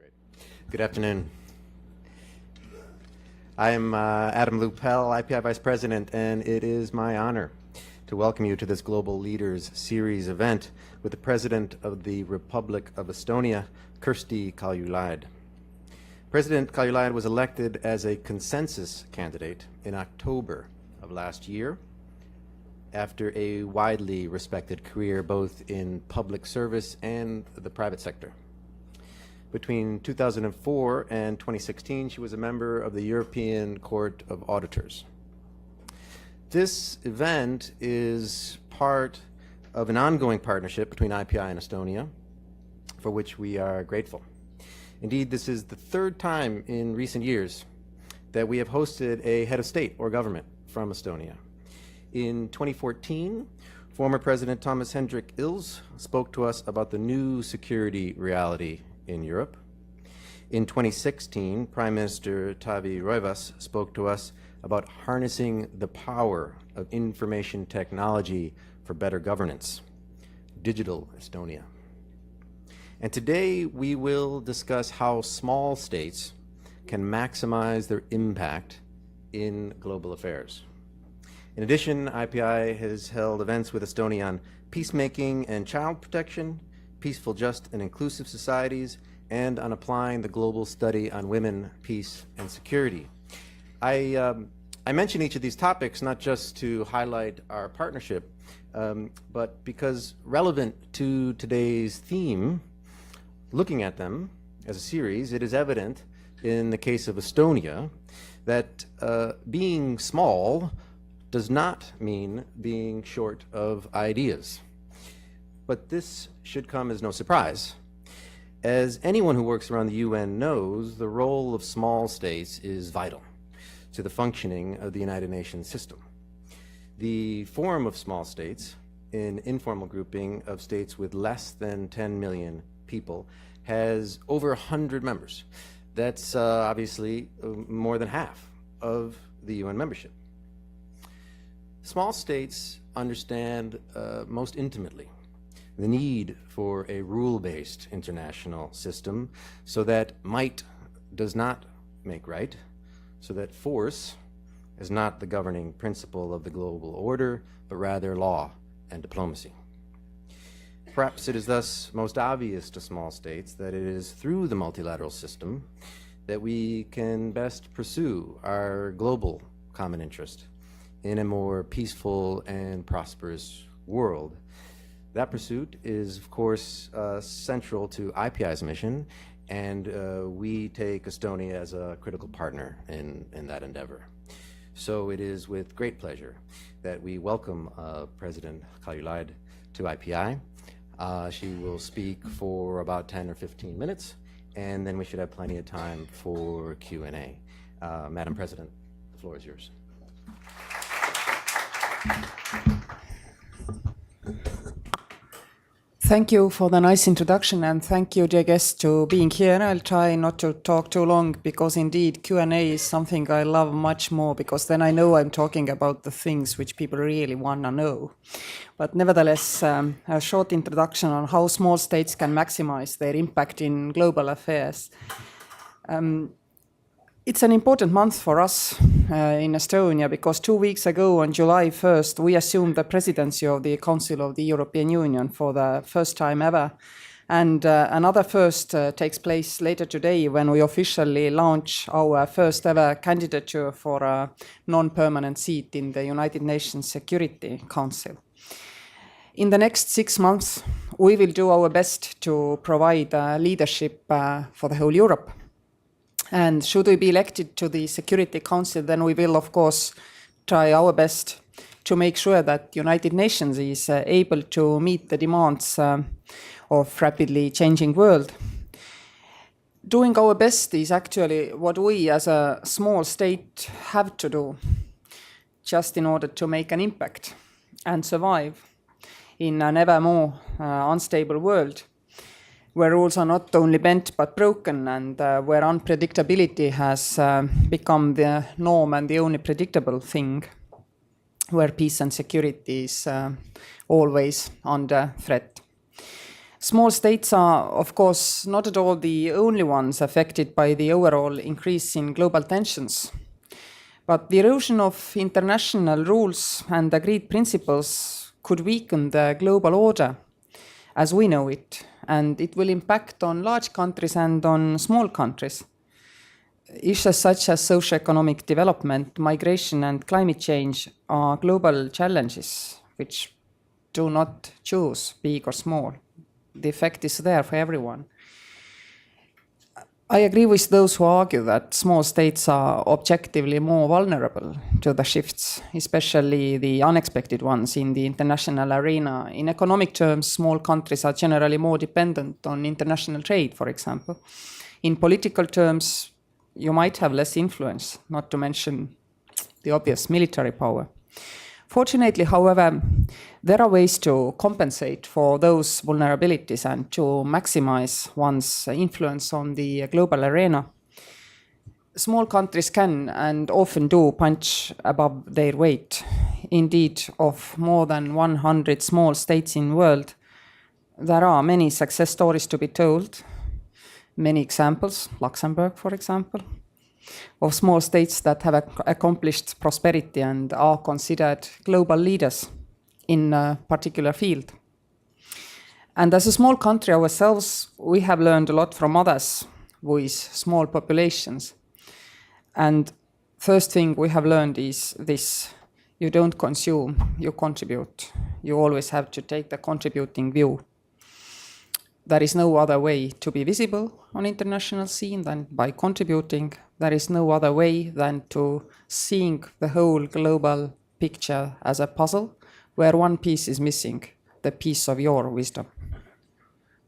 Great. Good afternoon. I'm Adam Lupel, IPI Vice President, and it is my honor to welcome you to this Global Leaders Series event with the President of the Republic of Estonia, Kersti Kaljulaid. President Kaljulaid was elected as a consensus candidate in October of last year after a widely respected career both in public service and the private sector. Between 2004 and 2016, she was a member of the European Court of Auditors. This event is part of an ongoing partnership between IPI and Estonia, for which we are grateful. Indeed, this is the third time in recent years that we have hosted a head of state or government from Estonia. In 2014, former President Thomas Hendrik Ilves spoke to us about the new security reality in Europe. In 2016, Prime Minister Taavi Rõivas spoke to us about harnessing the power of information technology for better governance, Digital Estonia. And today we will discuss how small states can maximize their impact in global affairs. In addition, IPI has held events with Estonia on peacemaking and child protection, peaceful, just, and inclusive societies, and on applying the global study on women, peace, and security. I mention each of these topics not just to highlight our partnership, but because relevant to today's theme, looking at them as a series, it is evident in the case of Estonia that being small does not mean being short of ideas. But this should come as no surprise. As anyone who works around the UN knows, the role of small states is vital to the functioning of the United Nations system. The Forum of Small States, an informal grouping of states with less than 10 million people, has over 100 members. That's obviously more than half of the UN membership. Small states understand most intimately the need for a rule-based international system so that might does not make right, so that force is not the governing principle of the global order, but rather law and diplomacy. Perhaps it is thus most obvious to small states that it is through the multilateral system that we can best pursue our global common interest in a more peaceful and prosperous world. That pursuit is, of course, central to IPI's mission, and we take Estonia as a critical partner in that endeavor. So it is with great pleasure that we welcome President Kaljulaid to IPI. She will speak for about 10 or 15 minutes, and then we should have plenty of time for Q&A. Madam President, the floor is yours. Thank you for the nice introduction, and thank you, dear guests, to being here. I'll try not to talk too long because indeed Q&A is something I love much more, because then I know I'm talking about the things which people really want to know. But nevertheless, a short introduction on how small states can maximize their impact in global affairs. It's an important month for us in Estonia because 2 weeks ago, on July 1st, we assumed the presidency of the Council of the European Union for the first time ever. And another first takes place later today when we officially launch our first ever candidature for a non-permanent seat in the United Nations Security Council. In the next 6 months, we will do our best to provide leadership for the whole Europe. And should we be elected to the Security Council, then we will, of course, try our best to make sure that the United Nations is able to meet the demands of rapidly changing world. Doing our best is actually what we as a small state have to do, just in order to make an impact and survive in an ever more unstable world, where rules are not only bent but broken, and where unpredictability has become the norm and the only predictable thing, where peace and security is always under threat. Small states are, of course, not at all the only ones affected by the overall increase in global tensions. But the erosion of international rules and agreed principles could weaken the global order as we know it, and it will impact on large countries and on small countries. Issues such as socioeconomic development, migration, and climate change are global challenges which do not choose big or small. The effect is there for everyone. I agree with those who argue that small states are objectively more vulnerable to the shifts, especially the unexpected ones in the international arena. In economic terms, small countries are generally more dependent on international trade, for example. In political terms, you might have less influence, not to mention the obvious military power. Fortunately, however, there are ways to compensate for those vulnerabilities and to maximize one's influence on the global arena. Small countries can and often do punch above their weight. Indeed, of more than 100 small states in the world, there are many success stories to be told. Many examples, Luxembourg, for example, of small states that have accomplished prosperity and are considered global leaders in a particular field. And as a small country ourselves, we have learned a lot from others with small populations. And first thing we have learned is this: you don't consume, you contribute. You always have to take the contributing view. There is no other way to be visible on international scene than by contributing. There is no other way than to seeing the whole global picture as a puzzle where one piece is missing, the piece of your wisdom.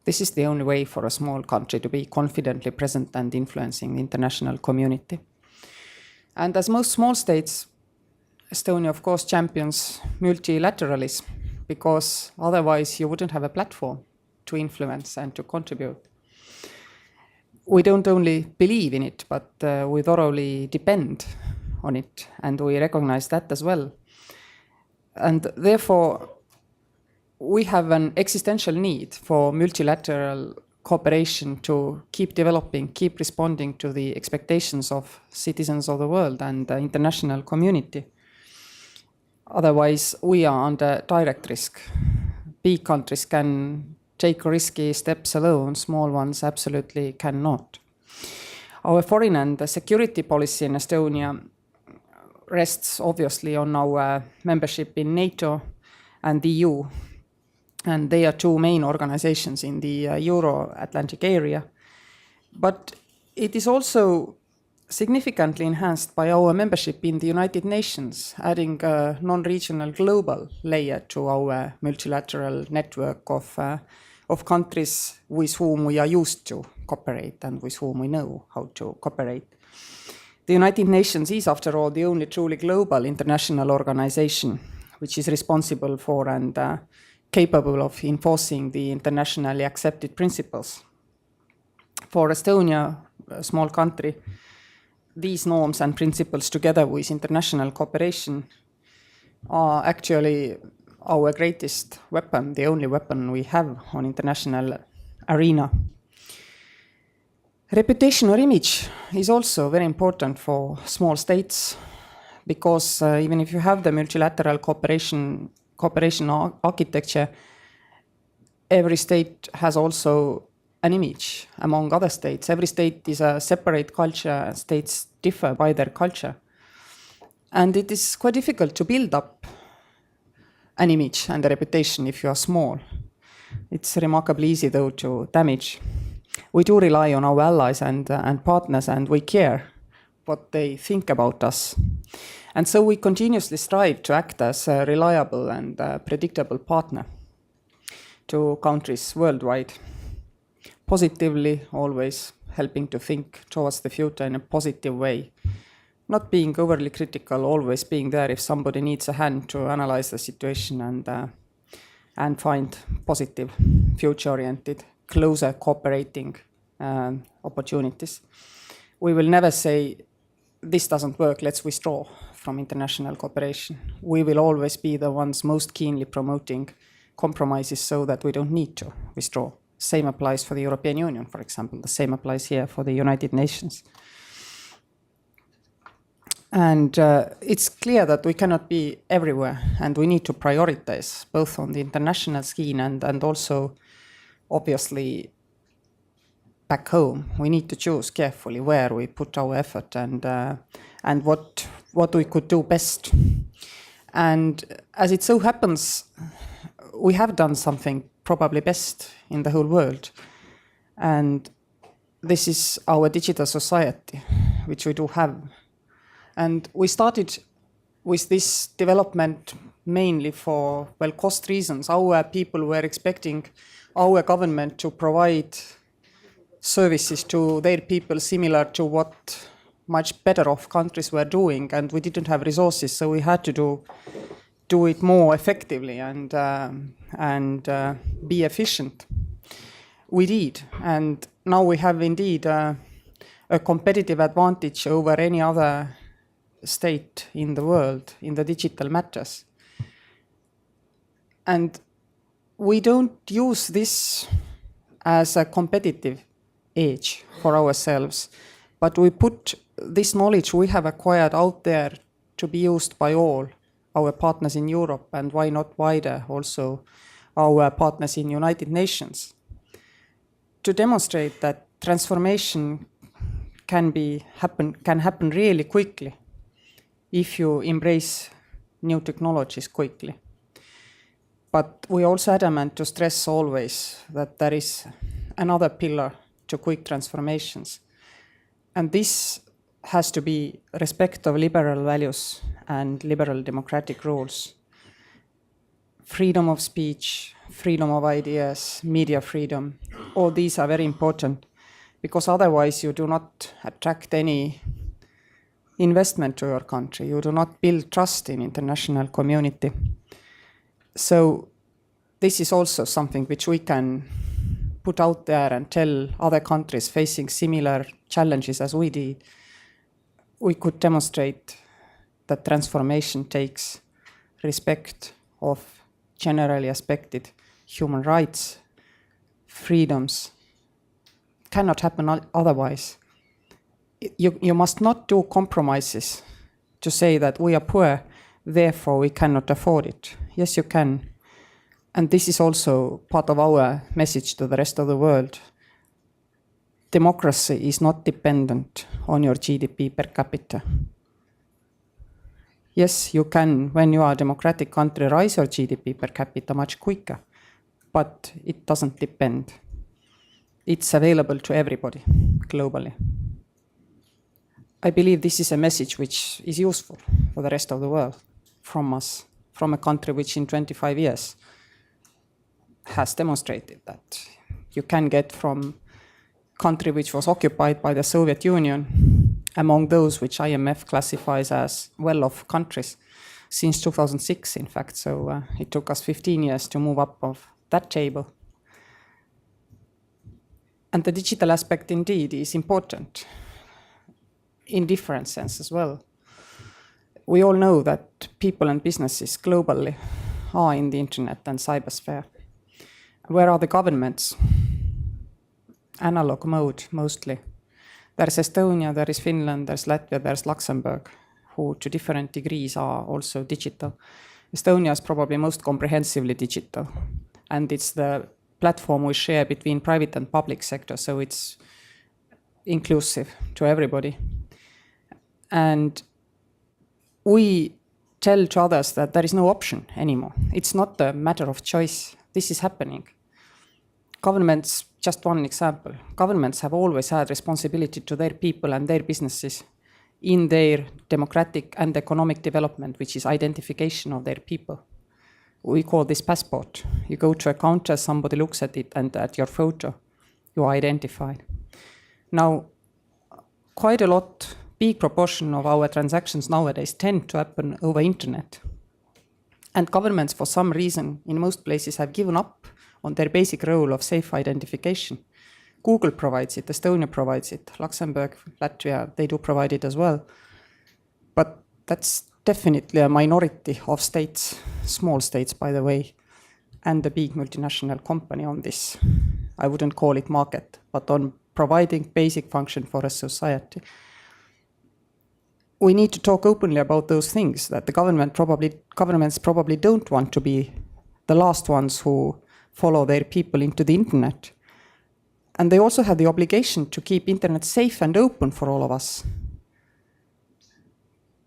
This is the only way for a small country to be confidently present and influencing the international community. And as most small states, Estonia, of course, champions multilateralism, because otherwise you wouldn't have a platform to influence and to contribute. We don't only believe in it, but we thoroughly depend on it, and we recognize that as well. And therefore, we have an existential need for multilateral cooperation to keep developing, keep responding to the expectations of citizens of the world and the international community. Otherwise, we are under direct risk. Big countries can take risky steps alone, small ones absolutely cannot. Our foreign and security policy in Estonia rests obviously on our membership in NATO and the EU, and they are two main organizations in the Euro-Atlantic area. But it is also significantly enhanced by our membership in the United Nations, adding a non-regional global layer to our multilateral network of countries with whom we are used to cooperate and with whom we know how to cooperate. The United Nations is, after all, the only truly global international organization which is responsible for and capable of enforcing the internationally accepted principles. For Estonia, a small country, these norms and principles, together with international cooperation, are actually our greatest weapon, the only weapon we have on international arena. Reputation or image is also very important for small states, because even if you have the multilateral cooperation architecture, every state has also an image among other states. Every state is a separate culture. States differ by their culture. And it is quite difficult to build up an image and a reputation if you are small. It's remarkably easy, though, to damage. We do rely on our allies and partners, and we care what they think about us. And so we continuously strive to act as a reliable and predictable partner to countries worldwide, positively, always helping to think towards the future in a positive way, not being overly critical, always being there if somebody needs a hand to analyze the situation and find positive, future-oriented, closer cooperating opportunities. We will never say, this doesn't work, let's withdraw from international cooperation. We will always be the ones most keenly promoting compromises so that we don't need to withdraw Same applies for the European Union, for example. The same applies here for the United Nations. And it's clear that we cannot be everywhere, and we need to prioritize both on the international scene and also, obviously, back home. We need to choose carefully where we put our effort and what we could do best. And as it so happens, we have done something probably best in the whole world. And this is our digital society, which we do have. And we started with this development mainly for, well, cost reasons. Our people were expecting our government to provide services to their people similar to what much better off countries were doing, and we didn't have resources, so we had to do it more effectively and be efficient. We did, and now we have indeed a competitive advantage over any other state in the world in the digital matters. And we don't use this as a competitive edge for ourselves, but we put this knowledge we have acquired out there to be used by all our partners in Europe, and why not wider, also our partners in United Nations, to demonstrate that transformation can happen really quickly if you embrace new technologies quickly. But we also adamant to stress always that there is another pillar to quick transformations. And this has to be respect of liberal values and liberal democratic rules. Freedom of speech, freedom of ideas, media freedom, all these are very important, because otherwise you do not attract any investment to your country. You do not build trust in international community. So this is also something which we can put out there and tell other countries facing similar challenges as we did. We could demonstrate that transformation takes respect of generally expected human rights, freedoms. Cannot happen otherwise. You must not do compromises to say that we are poor, therefore we cannot afford it. Yes, you can. And this is also part of our message to the rest of the world. Democracy is not dependent on your GDP per capita. Yes, you can, when you are a democratic country, raise your GDP per capita much quicker, but it doesn't depend. It's available to everybody globally. I believe this is a message which is useful for the rest of the world from us, from a country which in 25 years has demonstrated that you can get from country which was occupied by the Soviet Union, among those which IMF classifies as well-off countries, since 2006, in fact. So it took us 15 years to move up of that table. And the digital aspect indeed is important in different sense as well. We all know that people and businesses globally are in the internet and cybersphere. Where are the governments? Analog mode, mostly. There's Estonia, there is Finland, there's Latvia, there's Luxembourg, who to different degrees are also digital. Estonia is probably most comprehensively digital, and it's the platform we share between private and public sector, so it's inclusive to everybody. And we tell to others that there is no option anymore. It's not a matter of choice. This is happening. Governments, just one example, governments have always had responsibility to their people and their businesses in their democratic and economic development, which is identification of their people. We call this passport. You go to a counter, somebody looks at it, and at your photo, you are identified. Now, quite a lot, big proportion of our transactions nowadays tend to happen over internet. And governments, for some reason, in most places have given up on their basic role of safe identification. Google provides it, Estonia provides it, Luxembourg, Latvia, they do provide it as well. But that's definitely a minority of states, small states, by the way, and a big multinational company on this. I wouldn't call it market, but on providing basic function for a society. We need to talk openly about those things, that the governments probably don't want to be the last ones who follow their people into the internet. And they also have the obligation to keep internet safe and open for all of us.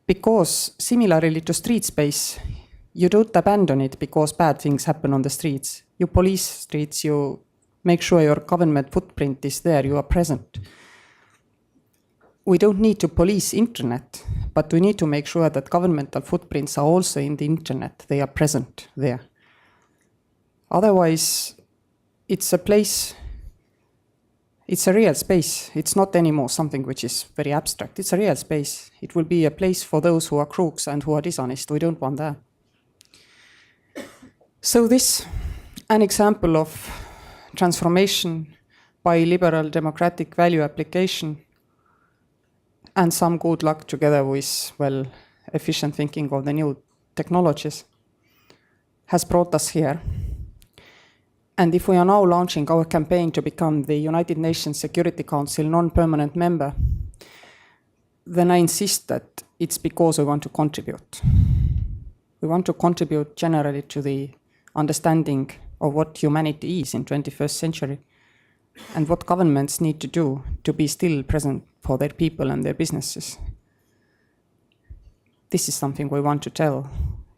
Because similarly to street space, you don't abandon it because bad things happen on the streets. You police streets, you make sure your government footprint is there, you are present. We don't need to police internet, but we need to make sure that governmental footprints are also in the internet, they are present there. Otherwise, it's a place, it's a real space. It's not anymore something which is very abstract. It's a real space. It will be a place for those who are crooks and who are dishonest. We don't want that. So this, an example of transformation by liberal democratic value application and some good luck together with, well, efficient thinking of the new technologies has brought us here. And if we are now launching our campaign to become the United Nations Security Council non-permanent member, then I insist that it's because we want to contribute. We want to contribute generally to the understanding of what humanity is in 21st century and what governments need to do to be still present for their people and their businesses. This is something we want to tell.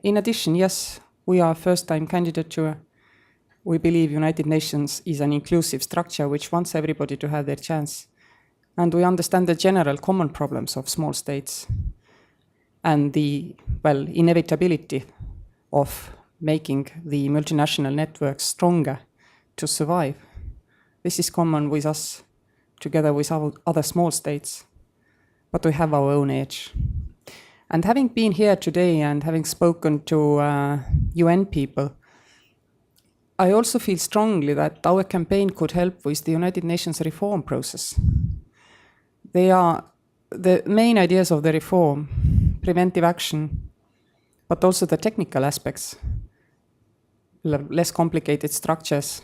In addition, yes, we are a first-time candidature. We believe United Nations is an inclusive structure which wants everybody to have their chance. And we understand the general common problems of small states and the, well, inevitability of making the multinational networks stronger to survive. This is common with us, together with our other small states, but we have our own edge. And having been here today and having spoken to UN people, I also feel strongly that our campaign could help with the United Nations reform process. They are the main ideas of the reform, preventive action, but also the technical aspects, less complicated structures,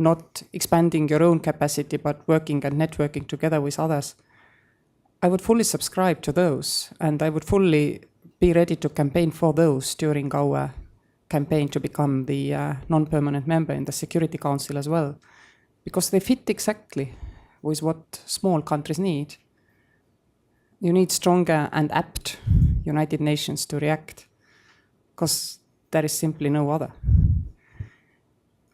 not expanding your own capacity, but working and networking together with others. I would fully subscribe to those, and I would fully be ready to campaign for those during our campaign to become the non-permanent member in the Security Council as well, because they fit exactly with what small countries need. You need stronger and apt United Nations to react, because there is simply no other.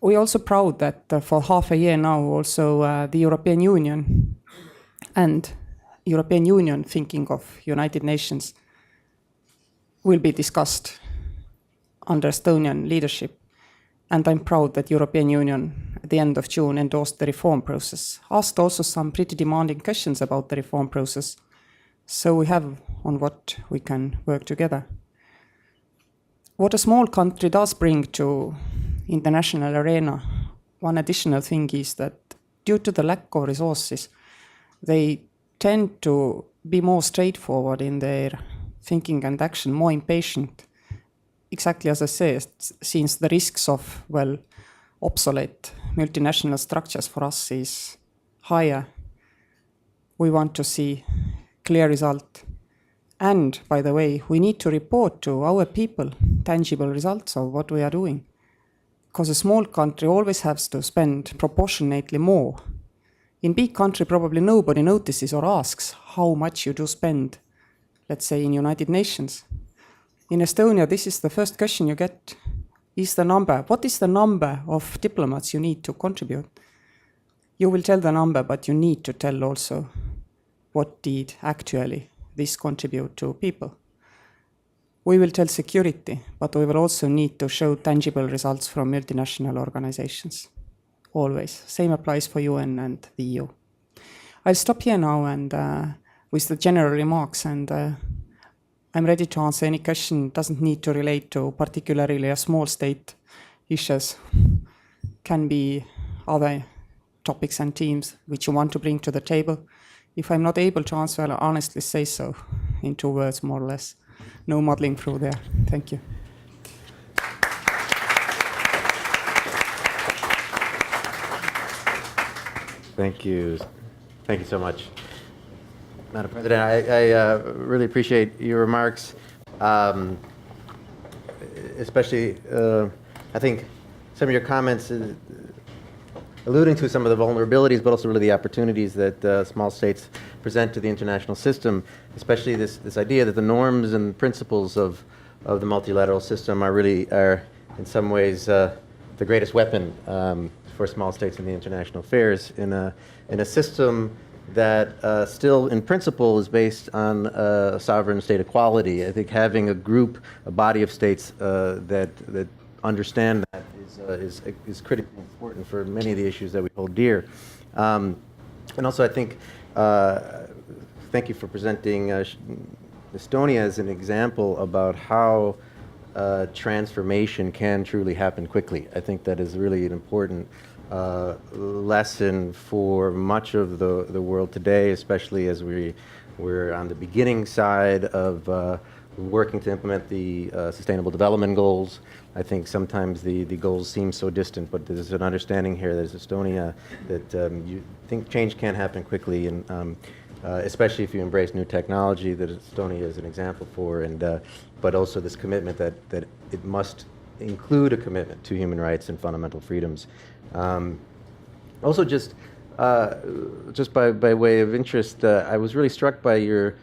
We're also proud that for half a year now also the European Union and European Union thinking of United Nations will be discussed under Estonian leadership. And I'm proud that European Union at the end of June endorsed the reform process, asked also some pretty demanding questions about the reform process. So we have on what we can work together. What a small country does bring to international arena, one additional thing is that due to the lack of resources, they tend to be more straightforward in their thinking and action, more impatient. Exactly as I said, since the risks of, well, obsolete multinational structures for us is higher, we want to see clear result. And, by the way, we need to report to our people tangible results of what we are doing. Because a small country always has to spend proportionately more. In big country, probably nobody notices or asks how much you do spend, let's say, in United Nations. In Estonia, this is the first question you get, is the number. What is the number of diplomats you need to contribute? You will tell the number, but you need to tell also what did actually this contribute to people. We will tell security, but we will also need to show tangible results from multinational organizations. Always. Same applies for UN and the EU. I'll stop here now and with the general remarks, and I'm ready to answer any question. It doesn't need to relate to particularly a small state issues. Can be other topics and themes which you want to bring to the table. If I'm not able to answer, I'll honestly say so in 2 words, more or less. No muddling through there. Thank you. Thank you. Thank you so much, Madam President. I really appreciate your remarks, especially I think some of your comments alluding to some of the vulnerabilities, but also really the opportunities that small states present to the international system, especially this idea that the norms and principles of the multilateral system are in some ways the greatest weapon for small states in the international affairs in a system that still in principle is based on sovereign state equality. I think having a body of states that understand that is critically important for many of the issues that we hold dear. And also I think, thank you for presenting Estonia as an example about how transformation can truly happen quickly. I think that is really an important lesson for much of the world today, especially as we're on the beginning side of working to implement the Sustainable Development Goals. I think sometimes the goals seem so distant, but there's an understanding here that Estonia that you think change can happen quickly, and especially if you embrace new technology that Estonia is an example for, and but also this commitment that it must include a commitment to human rights and fundamental freedoms. Also, just by way of interest, I was really struck by your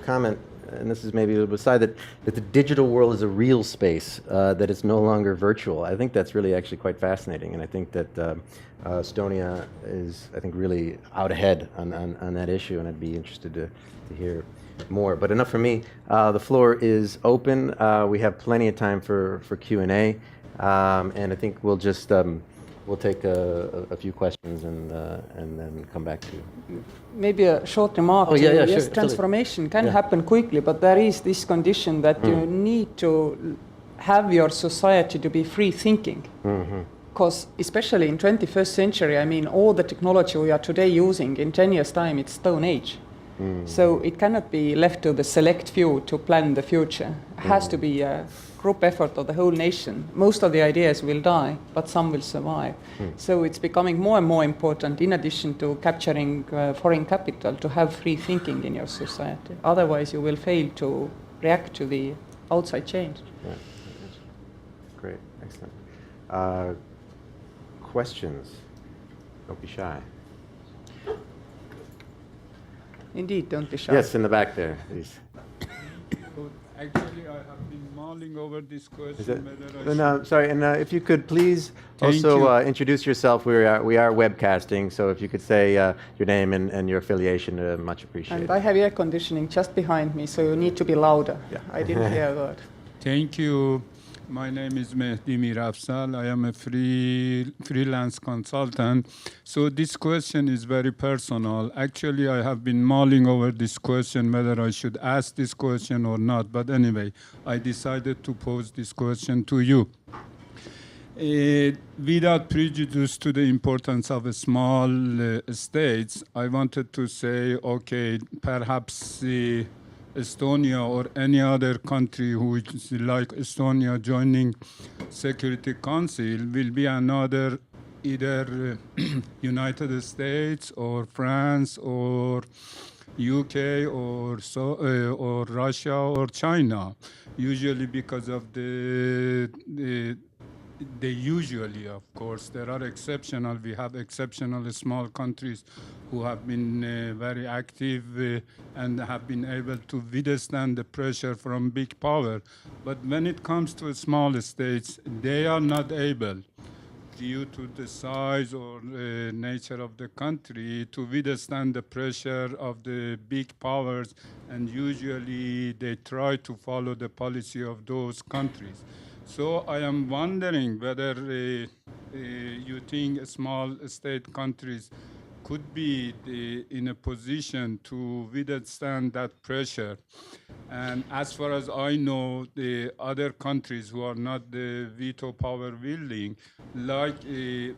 comment, and this is maybe a little bit aside, that the digital world is a real space, that it's no longer virtual. I think that's really actually quite fascinating, and I think that Estonia is, I think, really out ahead on that issue, and I'd be interested to hear more. But enough from me. The floor is open. We have plenty of time for Q&A, and I think we'll just we'll take a few questions and then come back to you. Maybe a short remark. Oh, yeah, Yes, sure, transformation can happen quickly, but there is this condition that you need to have your society to be free thinking. Because especially in 21st century, I mean, all the technology we are today using, in 10 years' time, it's Stone Age. So it cannot be left to the select few to plan the future. It has to be a group effort of the whole nation. Most of the ideas will die, but some will survive. So it's becoming more and more important, in addition to capturing foreign capital, to have free thinking in your society. Otherwise, you will fail to react to the outside change. Yeah. Great, excellent. Questions? Don't be shy. Indeed, don't be shy. Yes, in the back there, please. Actually, I have been mulling over this question. Sorry, and if you could please introduce yourself. We are webcasting, so if you could say your name and your affiliation, much appreciated. And I have air conditioning just behind me, so you need to be louder. Yeah. I didn't hear a word. Thank you. My name is Mehdi Mirafsal. I am a freelance consultant. So this question is very personal. Actually, I have been mulling over this question, whether I should ask this question or not. But anyway, I decided to pose this question to you. Without prejudice to the importance of small states, I wanted to say, okay, perhaps Estonia or any other country who is like Estonia joining Security Council will be another either United States or France or UK or Russia or China, usually because of they usually, of course, there are exceptional. We have exceptional small countries who have been very active and have been able to withstand the pressure from big power. But when it comes to small states, they are not able, due to the size or nature of the country, to withstand the pressure of the big powers, and usually they try to follow the policy of those countries. So I am wondering whether you think small state countries could be in a position to withstand that pressure. And as far as I know, the other countries who are not the veto power wielding like to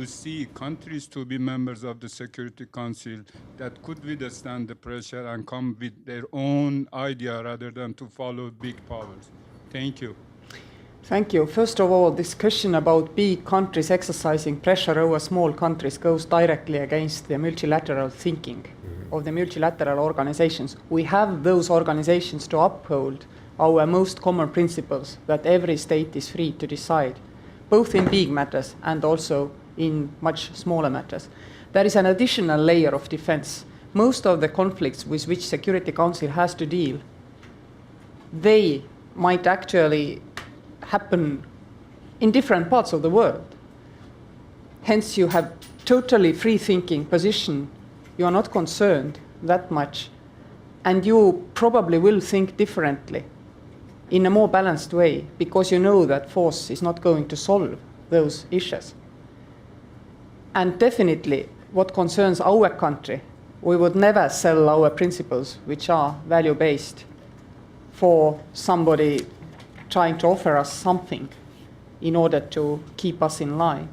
see countries to be members of the Security Council that could withstand the pressure and come with their own idea rather than to follow big powers. Thank you. Thank you. First of all, this question about big countries exercising pressure over small countries goes directly against the multilateral thinking of the multilateral organizations. We have those organizations to uphold our most common principles that every state is free to decide, both in big matters and also in much smaller matters. There is an additional layer of defense. Most of the conflicts with which Security Council has to deal, they might actually happen in different parts of the world. Hence, you have totally free-thinking position. You are not concerned that much, and you probably will think differently in a more balanced way, because you know that force is not going to solve those issues. And definitely, what concerns our country, we would never sell our principles, which are value-based, for somebody trying to offer us something in order to keep us in line.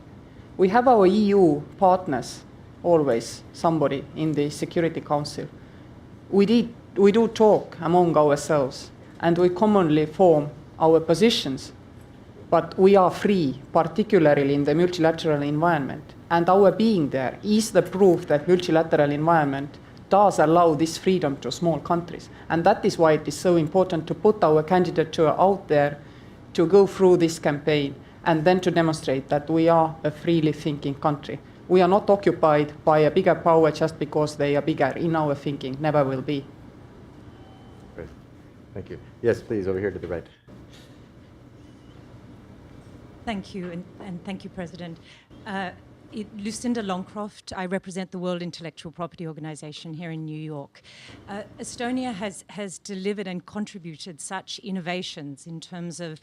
We have our EU partners, always somebody in the Security Council. We do talk among ourselves, and we commonly form our positions, but we are free, particularly in the multilateral environment. And our being there is the proof that multilateral environment does allow this freedom to small countries. And that is why it is so important to put our candidature out there, to go through this campaign, and then to demonstrate that we are a freely thinking country. We are not occupied by a bigger power just because they are bigger. In our thinking, never will be. Great. Thank you. Yes, please, over here to the right. Thank you, and thank you, President. Lucinda Longcroft, I represent the World Intellectual Property Organization here in New York. Estonia has delivered and contributed such innovations in terms of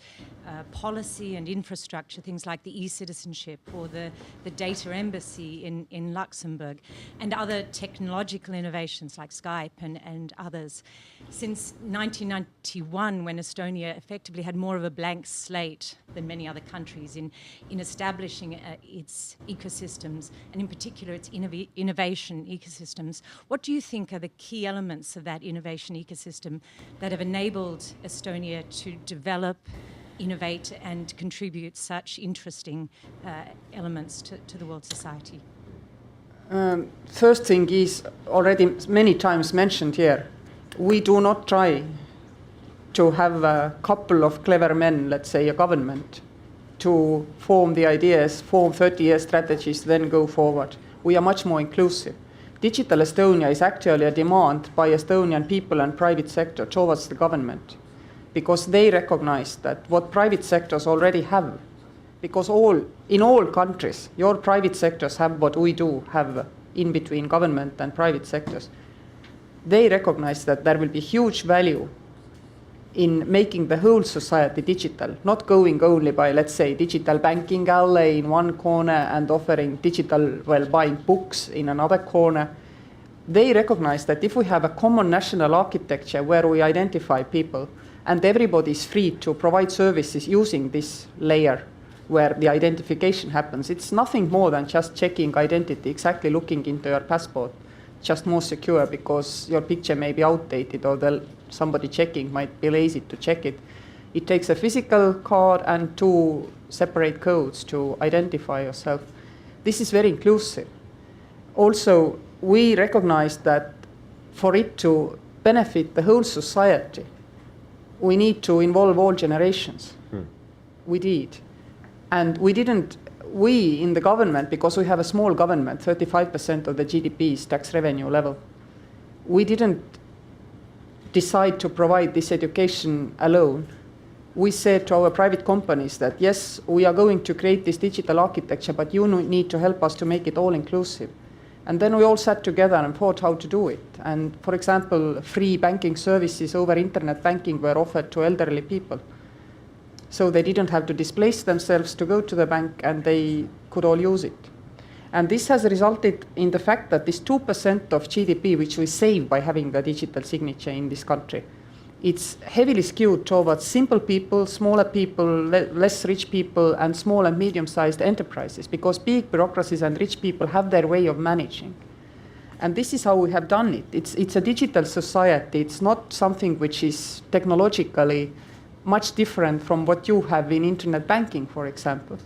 policy and infrastructure, things like the e-citizenship or the data embassy in Luxembourg, and other technological innovations like Skype and others. Since 1991, when Estonia effectively had more of a blank slate than many other countries in establishing its ecosystems, and in particular its innovation ecosystems. What do you think are the key elements of that innovation ecosystem that have enabled Estonia to develop, innovate, and contribute such interesting elements to the world society? First thing is already many times mentioned here. We do not try to have a couple of clever men, let's say a government, to form the ideas, form 30-year strategies, then go forward. We are much more inclusive. Digital Estonia is actually a demand by Estonian people and private sector towards the government, because they recognize that what private sectors already have, because in all countries, your private sectors have what we do have in between government and private sectors. They recognize that there will be huge value in making the whole society digital, not going only by, let's say, digital banking alley in one corner and offering digital, buying books in another corner. They recognize that if we have a common national architecture where we identify people and everybody is free to provide services using this layer where the identification happens, it's nothing more than just checking identity, exactly looking into your passport, just more secure because your picture may be outdated or somebody checking might be lazy to check it. It takes a physical card and 2 separate codes to identify yourself. This is very inclusive. Also, we recognize that for it to benefit the whole society, we need to involve all generations. We did. And we in the government, because we have a small government, 35% of the GDP is tax revenue level, we didn't decide to provide this education alone. We said to our private companies that, yes, we are going to create this digital architecture, but you need to help us to make it all inclusive. And then we all sat together and thought how to do it. And for example, free banking services over internet banking were offered to elderly people. So they didn't have to displace themselves to go to the bank, and they could all use it. And this has resulted in the fact that this 2% of GDP, which we save by having the digital signature in this country, it's heavily skewed towards simple people, smaller people, less rich people, and small and medium-sized enterprises, because big bureaucracies and rich people have their way of managing. And this is how we have done it. It's a digital society. It's not something which is technologically much different from what you have in internet banking, for example.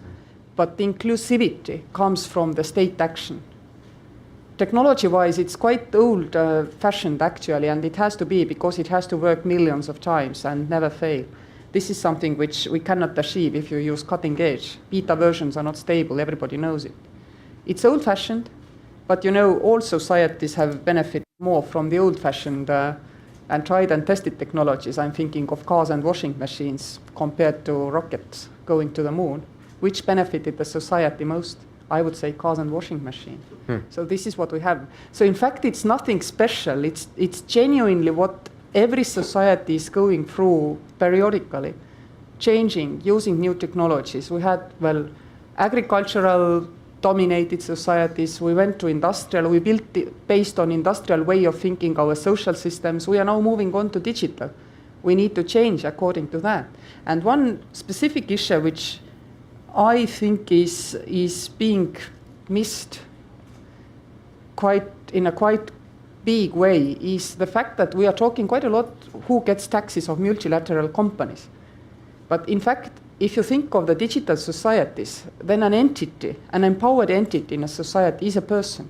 But the inclusivity comes from the state action. Technology-wise, it's quite old-fashioned actually, and it has to be because it has to work millions of times and never fail. This is something which we cannot achieve if you use cutting edge. Beta versions are not stable, everybody knows it. It's old-fashioned, but you know, all societies have benefited more from the old-fashioned and tried and tested technologies. I'm thinking of cars and washing machines compared to rockets going to the moon. Which benefited the society most? I would say cars and washing machines. So this is what we have. So in fact, it's nothing special. It's genuinely what every society is going through periodically, changing, using new technologies. We had, well, agricultural dominated societies. We went to industrial. We built based on industrial way of thinking our social systems. We are now moving on to digital. We need to change according to that. And one specific issue which I think is being missed in a quite big way is the fact that we are talking quite a lot who gets taxes of multilateral companies. But in fact, if you think of the digital societies, then an entity, an empowered entity in a society is a person,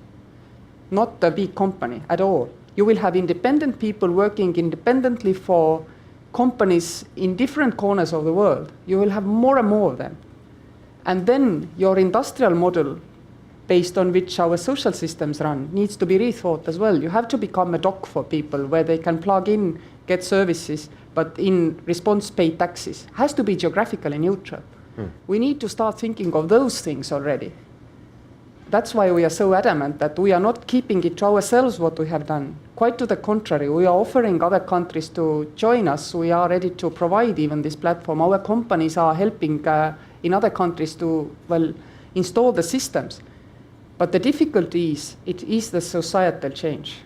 not a big company at all. You will have independent people working independently for companies in different corners of the world. You will have more and more of them. And then your industrial model, based on which our social systems run, needs to be rethought as well. You have to become a dock for people where they can plug in, get services, but in response pay taxes. It has to be geographically neutral. We need to start thinking of those things already. That's why we are so adamant that we are not keeping it to ourselves what we have done. Quite to the contrary, we are offering other countries to join us. We are ready to provide even this platform. Our companies are helping in other countries to, well, install the systems. But the difficulty is, it is the societal change.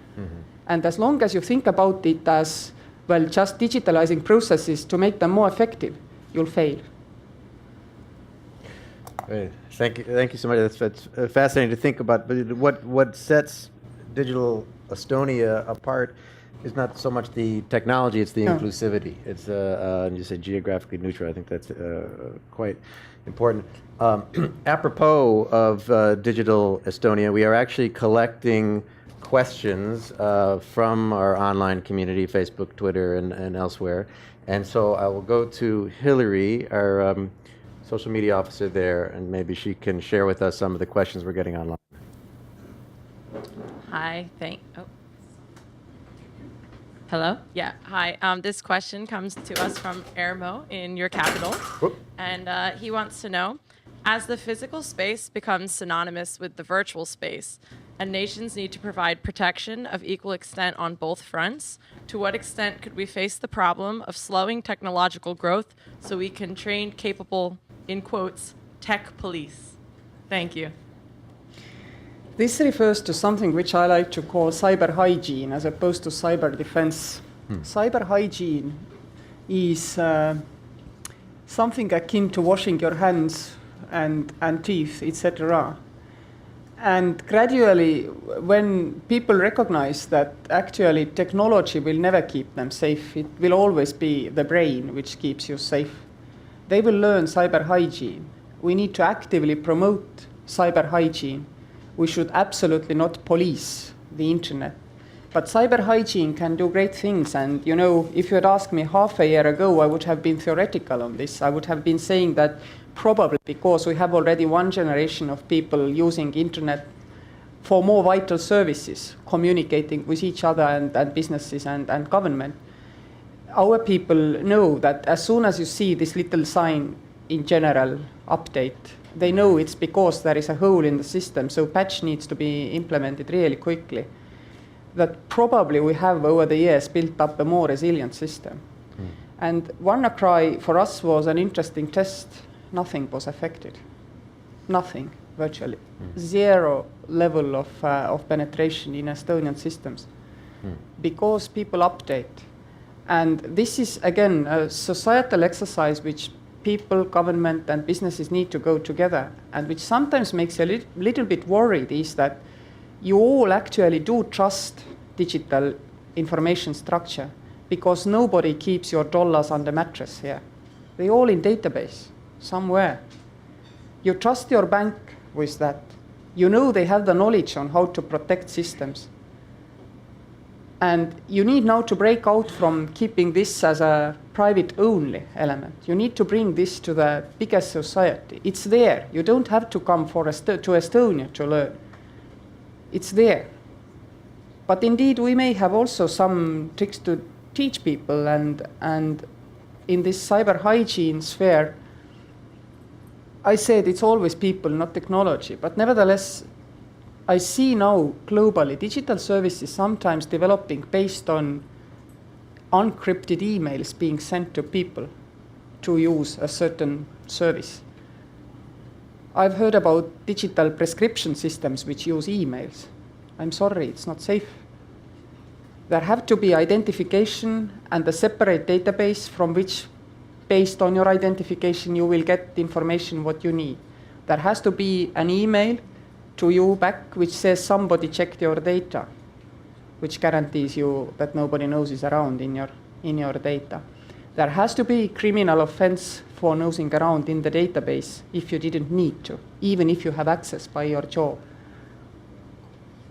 And as long as you think about it as, well, just digitalizing processes to make them more effective, you'll fail. Thank you so much. That's fascinating to think about. But what sets Digital Estonia apart is not so much the technology; it's the inclusivity. It's and you say geographically neutral. I think that's quite important. Apropos of Digital Estonia, we are actually collecting questions from our online community, Facebook, Twitter, and elsewhere. And so I will go to Hillary, our social media officer there, and maybe she can share with us some of the questions we're getting online. Hi, Hello? Yeah, hi. This question comes to us from Ermo in your capital. Whoop. And he wants to know, as the physical space becomes synonymous with the virtual space, and nations need to provide protection of equal extent on both fronts, to what extent could we face the problem of slowing technological growth so we can train capable, in quotes, tech police? Thank you. This refers to something which I like to call cyber hygiene as opposed to cyber defense. Cyber hygiene is something akin to washing your hands and teeth, etc. And gradually, when people recognize that actually technology will never keep them safe, it will always be the brain which keeps you safe, they will learn cyber hygiene. We need to actively promote cyber hygiene. We should absolutely not police the internet. But cyber hygiene can do great things. And, you know, if you had asked me half a year ago, I would have been theoretical on this. I would have been saying that probably because we have already one generation of people using internet for more vital services, communicating with each other and businesses and government. Our people know that as soon as you see this little sign in general update, they know it's because there is a hole in the system, so patch needs to be implemented really quickly. That probably we have over the years built up a more resilient system. And WannaCry for us was an interesting test. Nothing was affected. Nothing, virtually. Zero level of penetration in Estonian systems. Because people update. And this is, again, a societal exercise which people, government, and businesses need to go together, and which sometimes makes you a little bit worried is that you all actually do trust digital information structure because nobody keeps your dollars on the mattress here. They all in database somewhere. You trust your bank with that. You know they have the knowledge on how to protect systems. And you need now to break out from keeping this as a private-only element. You need to bring this to the biggest society. It's there. You don't have to come to Estonia to learn. It's there. But indeed, we may have also some tricks to teach people, and in this cyber hygiene sphere, I said it's always people, not technology. But nevertheless, I see now globally digital services sometimes developing based on unencrypted emails being sent to people to use a certain service. I've heard about digital prescription systems which use emails. I'm sorry, it's not safe. There have to be identification and a separate database from which, based on your identification, you will get the information what you need. There has to be an email to you back which says somebody checked your data, which guarantees you that nobody knows is around in your data. There has to be criminal offense for nosing around in the database if you didn't need to, even if you have access by your job.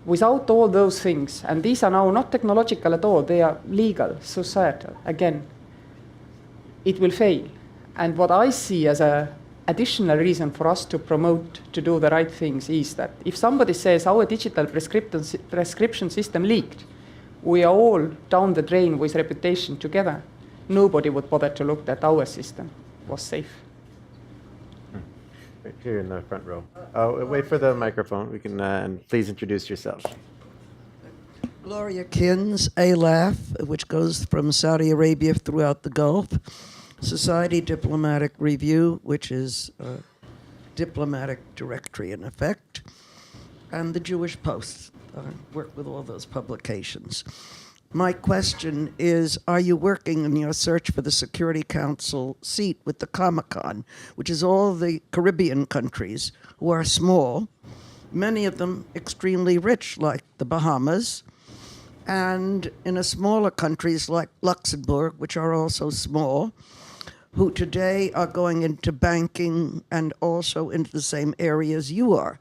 Without all those things, and these are now not technological at all, they are legal, societal, again, it will fail. And what I see as an additional reason for us to promote to do the right things is that if somebody says our digital prescription system leaked, we are all down the drain with reputation together, nobody would bother to look that our system was safe. Right here in the front row. Wait for the microphone. We can, and please introduce yourself. Gloria Kins, ALAF, which goes from Saudi Arabia throughout the Gulf. Society Diplomatic Review, which is a diplomatic directory in effect. And the Jewish Post. I work with all those publications. My question is, are you working in your search for the Security Council seat with the Comecon, which is all the Caribbean countries who are small, many of them extremely rich, like the Bahamas, and in a smaller countries like Luxembourg, which are also small, who today are going into banking and also into the same areas you are.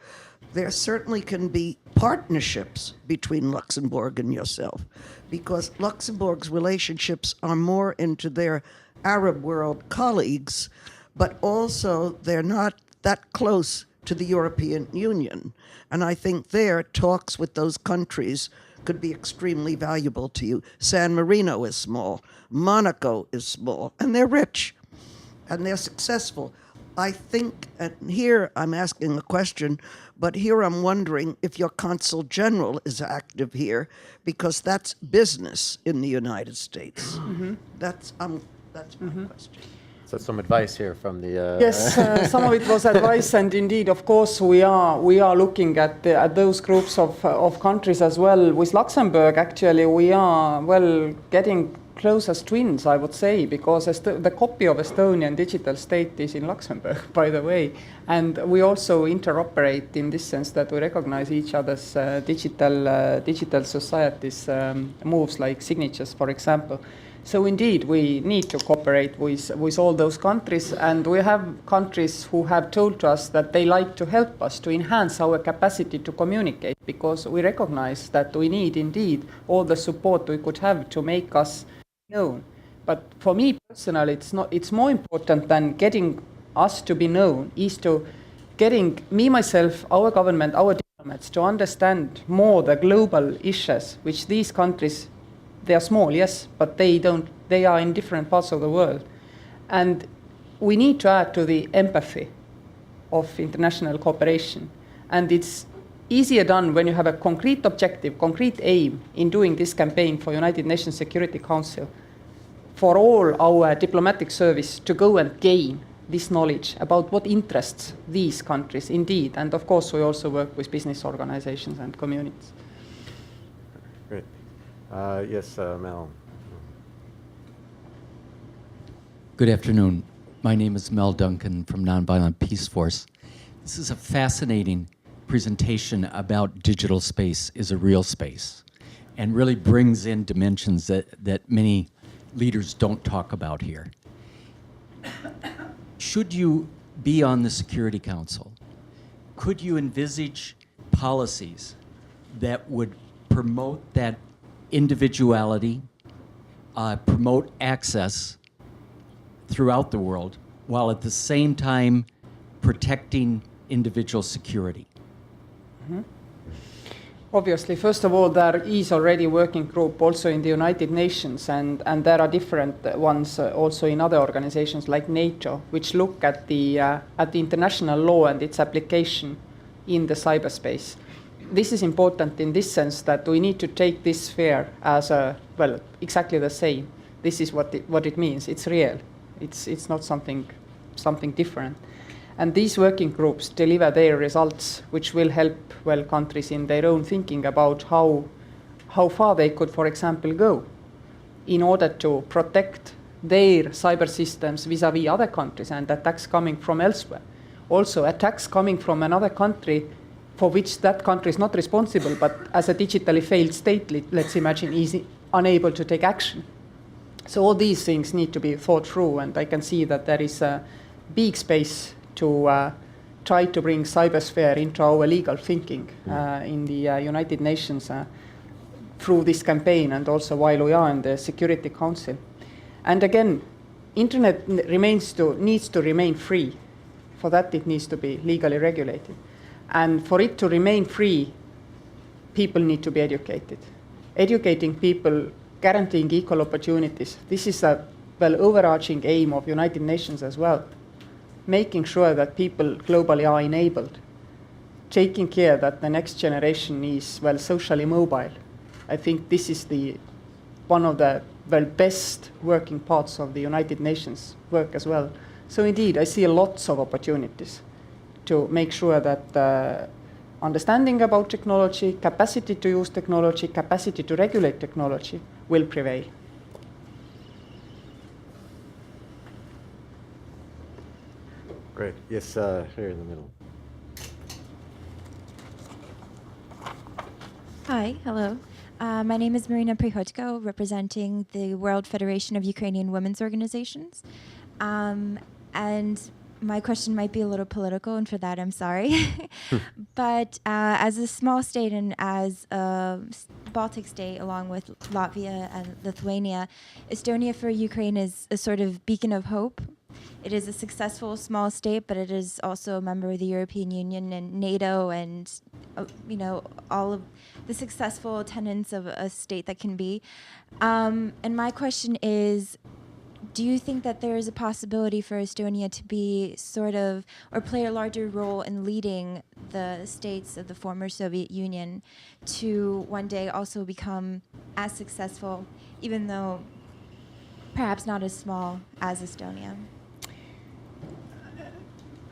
There certainly can be partnerships between Luxembourg and yourself, because Luxembourg's relationships are more into their Arab world colleagues, but also they're not that close to the European Union. And I think their talks with those countries could be extremely valuable to you. San Marino is small, Monaco is small, and they're rich, and they're successful. I think, and here I'm asking a question, but here I'm wondering if your consul general is active here, because that's business in the United States. Mm-hmm. That's my question. So some advice here from the... Yes, some of it was advice, and indeed, of course, we are looking at those groups of countries as well. With Luxembourg, actually, we are, getting close as twins, I would say, because the copy of Estonian digital state is in Luxembourg, by the way. And we also interoperate in this sense that we recognize each other's digital societies' moves, like signatures, for example. So indeed, we need to cooperate with all those countries, and we have countries who have told us that they like to help us to enhance our capacity to communicate, because we recognize that we need indeed all the support we could have to make us known. But for me personally, it's more important than getting us to be known, is to getting me, myself, our government, our diplomats to understand more the global issues which these countries, they are small, yes, but they are in different parts of the world. And we need to add to the empathy of international cooperation. And it's easier done when you have a concrete objective, concrete aim in doing this campaign for United Nations Security Council, for all our diplomatic service to go and gain this knowledge about what interests these countries indeed. And of course, we also work with business organizations and communities. Great. Yes, Mel. Good afternoon. My name is Mel Duncan from Nonviolent Peace Force. This is a fascinating presentation about digital space is a real space, and really brings in dimensions that many leaders don't talk about here. should you be on the Security Council, could you envisage policies that would promote that individuality, promote access throughout the world, while at the same time protecting individual security? Obviously, first of all, there is already a working group also in the United Nations, and there are different ones also in other organizations like NATO, which look at the international law and its application in the cyberspace. This is important in this sense that we need to take this sphere as exactly the same. This is what it means. It's real. It's not something different. And these working groups deliver their results, which will help countries in their own thinking about how far they could, for example, go in order to protect their cyber systems vis-à-vis other countries and attacks coming from elsewhere. Also, attacks coming from another country for which that country is not responsible, but as a digitally failed state, let's imagine, is unable to take action. So all these things need to be thought through, and I can see that there is a big space to try to bring cybersphere into our legal thinking in the United Nations through this campaign, and also while we are in the Security Council. And again, internet needs to remain free. For that, it needs to be legally regulated. And for it to remain free, people need to be educated. Educating people, guaranteeing equal opportunities. This is a overarching aim of United Nations as well. Making sure that people globally are enabled, taking care that the next generation is socially mobile. I think this is one of the best working parts of the United Nations work as well. So indeed, I see lots of opportunities to make sure that understanding about technology, capacity to use technology, capacity to regulate technology will prevail. Great. Yes, here in the middle. Hi, hello. My name is Marina Prihodko, representing the World Federation of Ukrainian Women's Organizations. And my question might be a little political, and for that I'm sorry. But as a small state and as a Baltic state, along with Latvia and Lithuania, Estonia for Ukraine is a sort of beacon of hope. It is a successful small state, but it is also a member of the European Union and NATO, and all of the successful tenets of a state that can be. And my question is, do you think that there is a possibility for Estonia to be or play a larger role in leading the states of the former Soviet Union to one day also become as successful, even though perhaps not as small as Estonia?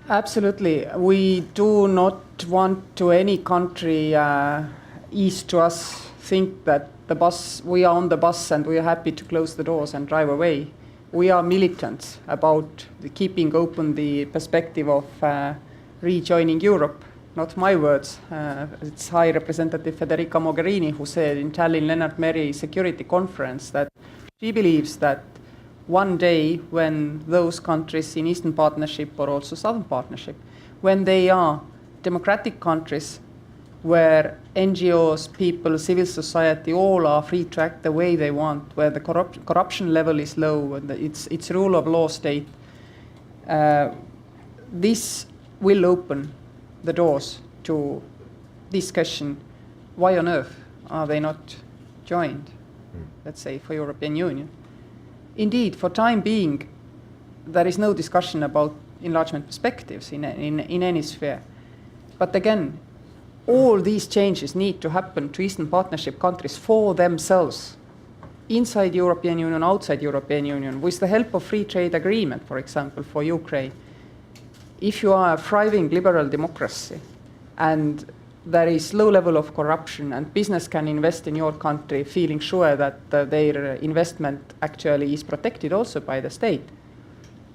Absolutely. We do not want to any country east to us think that we are on the bus and we are happy to close the doors and drive away. We are militant about keeping open the perspective of rejoining Europe. Not my words. It's High Representative Federica Mogherini who said in Tallinn Lennart Meri Security Conference that she believes that one day when those countries in Eastern Partnership or also Southern Partnership, when they are democratic countries where NGOs, people, civil society, all are free to act the way they want, where the corruption level is low and it's rule of law state, this will open the doors to discussion. Why on earth are they not joined, let's say, for European Union? Indeed, for time being, there is no discussion about enlargement perspectives in any sphere. But again, all these changes need to happen to Eastern Partnership countries for themselves, inside European Union, outside European Union, with the help of free trade agreement, for example, for Ukraine. If you are a thriving liberal democracy and there is low level of corruption and business can invest in your country feeling sure that their investment actually is protected also by the state,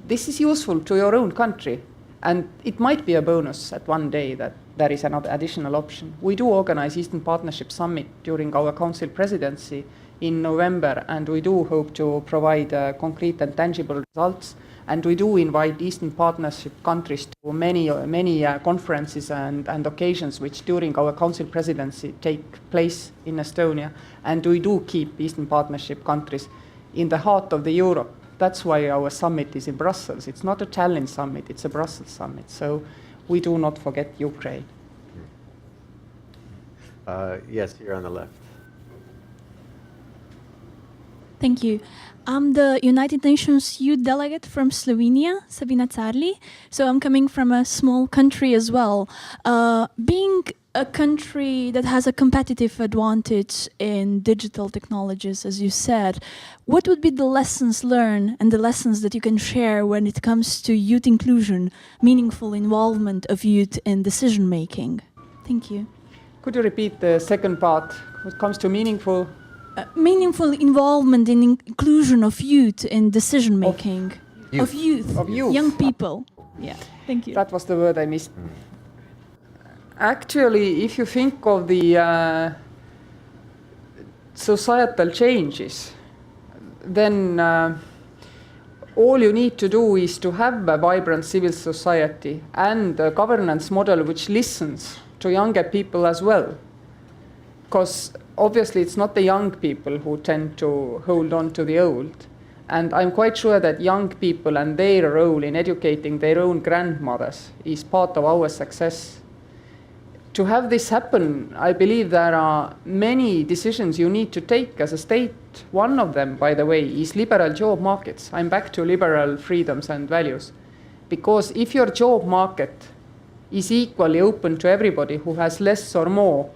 this is useful to your own country. And it might be a bonus at one day that there is another additional option. We do organize Eastern Partnership Summit during our Council presidency in November, and we do hope to provide concrete and tangible results. And we do invite Eastern Partnership countries to many conferences and occasions which during our Council presidency take place in Estonia. And we do keep Eastern Partnership countries in the heart of the Europe. That's why our summit is in Brussels. It's not a Tallinn summit, it's a Brussels summit. So we do not forget Ukraine. Yes, here on the left. Thank you. I'm the United Nations Youth Delegate from Slovenia, Sabina Carli. So I'm coming from a small country as well. Being a country that has a competitive advantage in digital technologies, as you said, what would be the lessons learned and the lessons that you can share when it comes to youth inclusion, meaningful involvement of youth in decision making? Thank you. Could you repeat the second part? When it comes to meaningful involvement in inclusion of youth in decision making. Of youth. Young people. Yeah, thank you. That was the word I missed. Actually, if you think of the societal changes, then all you need to do is to have a vibrant civil society and a governance model which listens to younger people as well. Because obviously it's not the young people who tend to hold on to the old. And I'm quite sure that young people and their role in educating their own grandmothers is part of our success. To have this happen, I believe there are many decisions you need to take as a state. One of them, by the way, is liberal job markets. I'm back to liberal freedoms and values. Because if your job market is equally open to everybody who has less or more,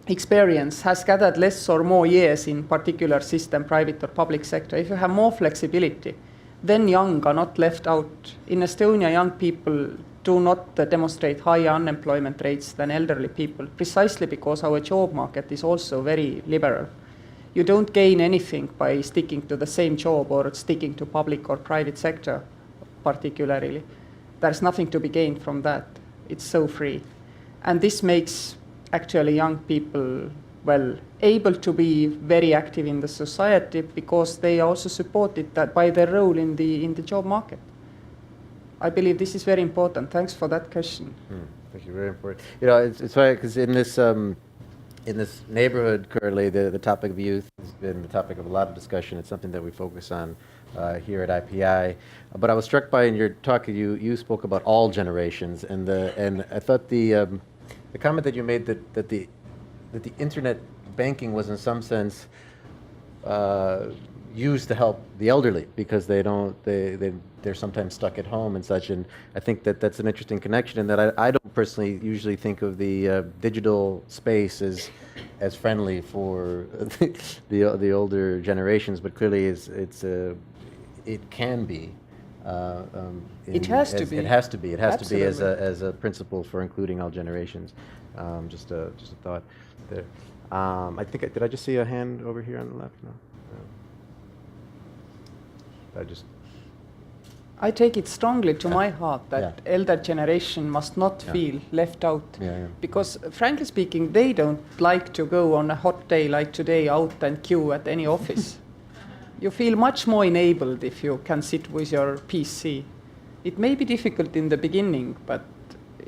experience, has gathered less or more years in particular system, private or public sector, if you have more flexibility, then young are not left out. In Estonia, young people do not demonstrate higher unemployment rates than elderly people, precisely because our job market is also very liberal. You don't gain anything by sticking to the same job or sticking to public or private sector particularly. There's nothing to be gained from that. It's so free. And this makes actually young people, able to be very active in the society because they are also supported that by their role in the job market. I believe this is very important. Thanks for that question. Thank you. Very important. You know, it's funny because in this neighborhood currently, the topic of youth has been the topic of a lot of discussion. It's something that we focus on here at IPI. But I was struck by in your talk you spoke about all generations, and I thought the comment that you made that the internet banking was in some sense used to help the elderly because they're sometimes stuck at home and such, and I think that's an interesting connection, and that I don't personally usually think of the digital space as friendly for the older generations, but clearly it can be. It has to be. It has to be. It has Absolutely. to be as a principle for including all generations. Just a thought there. I think did I just see a hand over here on the left? No. I take it strongly to my heart that elder generation must not feel left out. Because frankly speaking, they don't like to go on a hot day like today out and queue at any office. You feel much more enabled if you can sit with your PC. It may be difficult in the beginning, but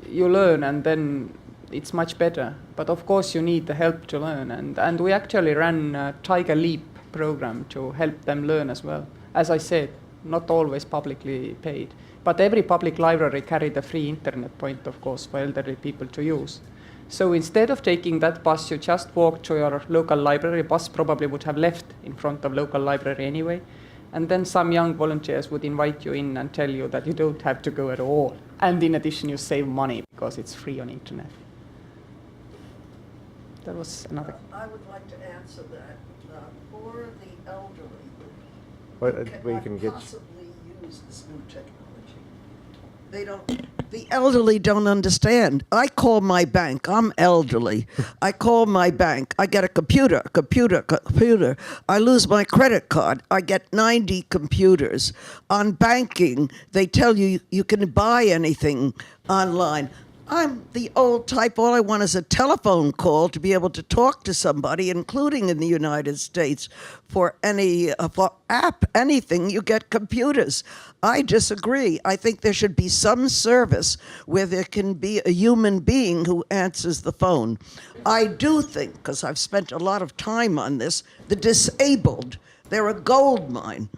you learn and then it's much better. But of course you need the help to learn, and we actually ran a Tiger Leap program to help them learn as well. As I said, not always publicly paid, but every public library carried a free internet point, of course, for elderly people to use. So instead of taking that bus, you just walk to your local library. Bus probably would have left in front of local library anyway. And then some young volunteers would invite you in and tell you that you don't have to go at all. And in addition, you save money because it's free on internet. There was another. I would like to answer that. For the elderly, We can get possibly use this new technology. The elderly don't understand. I call my bank. I'm elderly. I call my bank. I get a computer. I lose my credit card. I get 90 computers. On banking, they tell you you can buy anything online. I'm the old type. All I want is a telephone call to be able to talk to somebody, including in the United States. For any for app, anything, you get computers. I disagree. I think there should be some service where there can be a human being who answers the phone. I do think, because I've spent a lot of time on this, the disabled, they're a gold mine.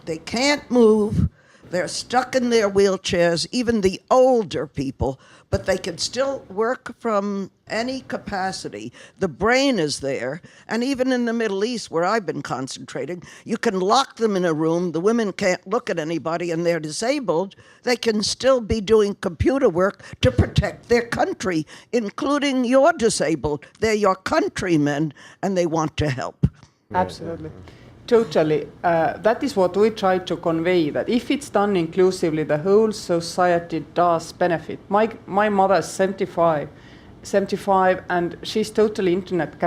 They can't move. They're stuck in their wheelchairs, even the older people, but they can still work from any capacity. The brain is there, and even in the Middle East, where I've been concentrating, you can lock them in a room, the women can't look at anybody, and they're disabled. They can still be doing computer work to protect their country, including you're disabled. They're your countrymen, and they want to help. Absolutely. Totally. That is what we try to convey, that if it's done inclusively, the whole society does benefit. My mother is 75, and she's totally internet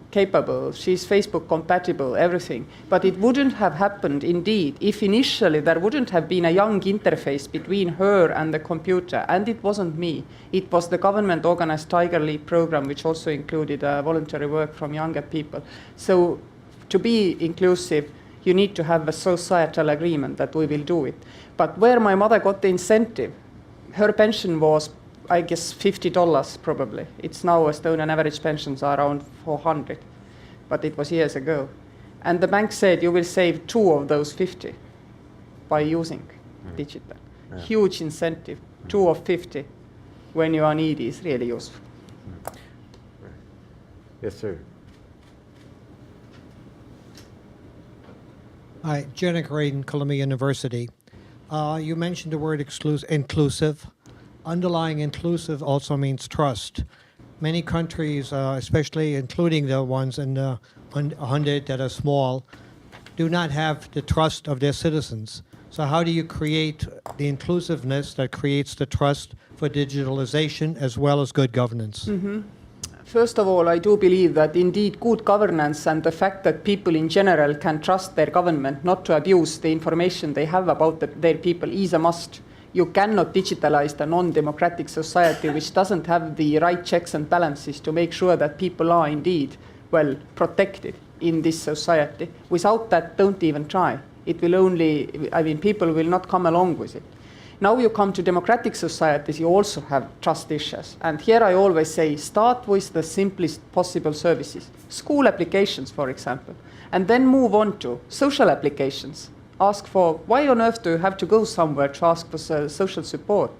capable. She's Facebook compatible, everything. But it wouldn't have happened, indeed, if initially there wouldn't have been a young interface between her and the computer. And it wasn't me. It was the government-organized Tiger Leap program, which also included voluntary work from younger people. So to be inclusive, you need to have a societal agreement that we will do it. But where my mother got the incentive, her pension was, I guess, $50 probably. It's now Estonian average pensions are around 400, but it was years ago. And the bank said you will save 2 of those 50 by using digital. Yeah. Huge incentive. 2 of 50 when you are needy is really useful. Yes, sir. Hi, Janet Graydon, Columbia University. You mentioned the word inclusive. Underlying inclusive also means trust. Many countries, especially including the ones in the 100 that are small, do not have the trust of their citizens. So how do you create the inclusiveness that creates the trust for digitalization as well as good governance? Mm-hmm. First of all, I do believe that indeed good governance and the fact that people in general can trust their government not to abuse the information they have about their people is a must. You cannot digitalize the non-democratic society which doesn't have the right checks and balances to make sure that people are indeed well protected in this society. Without that, don't even try. It will only, people will not come along with it. Now you come to democratic societies, you also have trust issues. And here I always say, start with the simplest possible services. School applications, for example. And then move on to social applications. Ask for, why on earth do you have to go somewhere to ask for social support?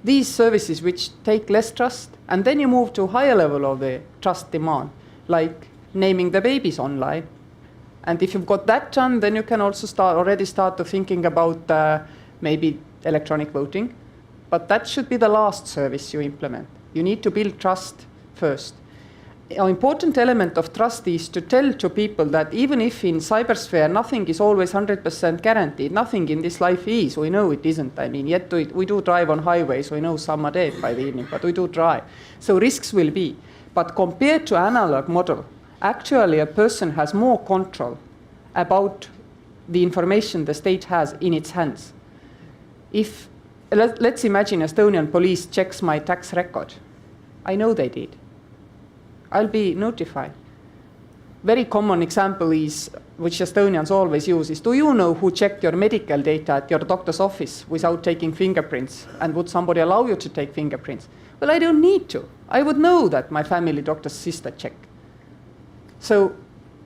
These services which take less trust, and then you move to a higher level of the trust demand, like naming the babies online. And if you've got that done, then you can also already start to thinking about maybe electronic voting, but that should be the last service you implement. You need to build trust first. An important element of trust is to tell to people that even if in cybersphere nothing is always 100% guaranteed, nothing in this life is, we know it isn't. Yet we do drive on highways, we know some are dead by the evening, but we do drive. So risks will be. But compared to analog model, actually a person has more control about the information the state has in its hands. If, let's imagine Estonian police checks my tax record. I know they did. I'll be notified. Very common example is, which Estonians always use, is, do you know who checked your medical data at your doctor's office without taking fingerprints? And would somebody allow you to take fingerprints? Well, I don't need to. I would know that my family doctor's sister checked. So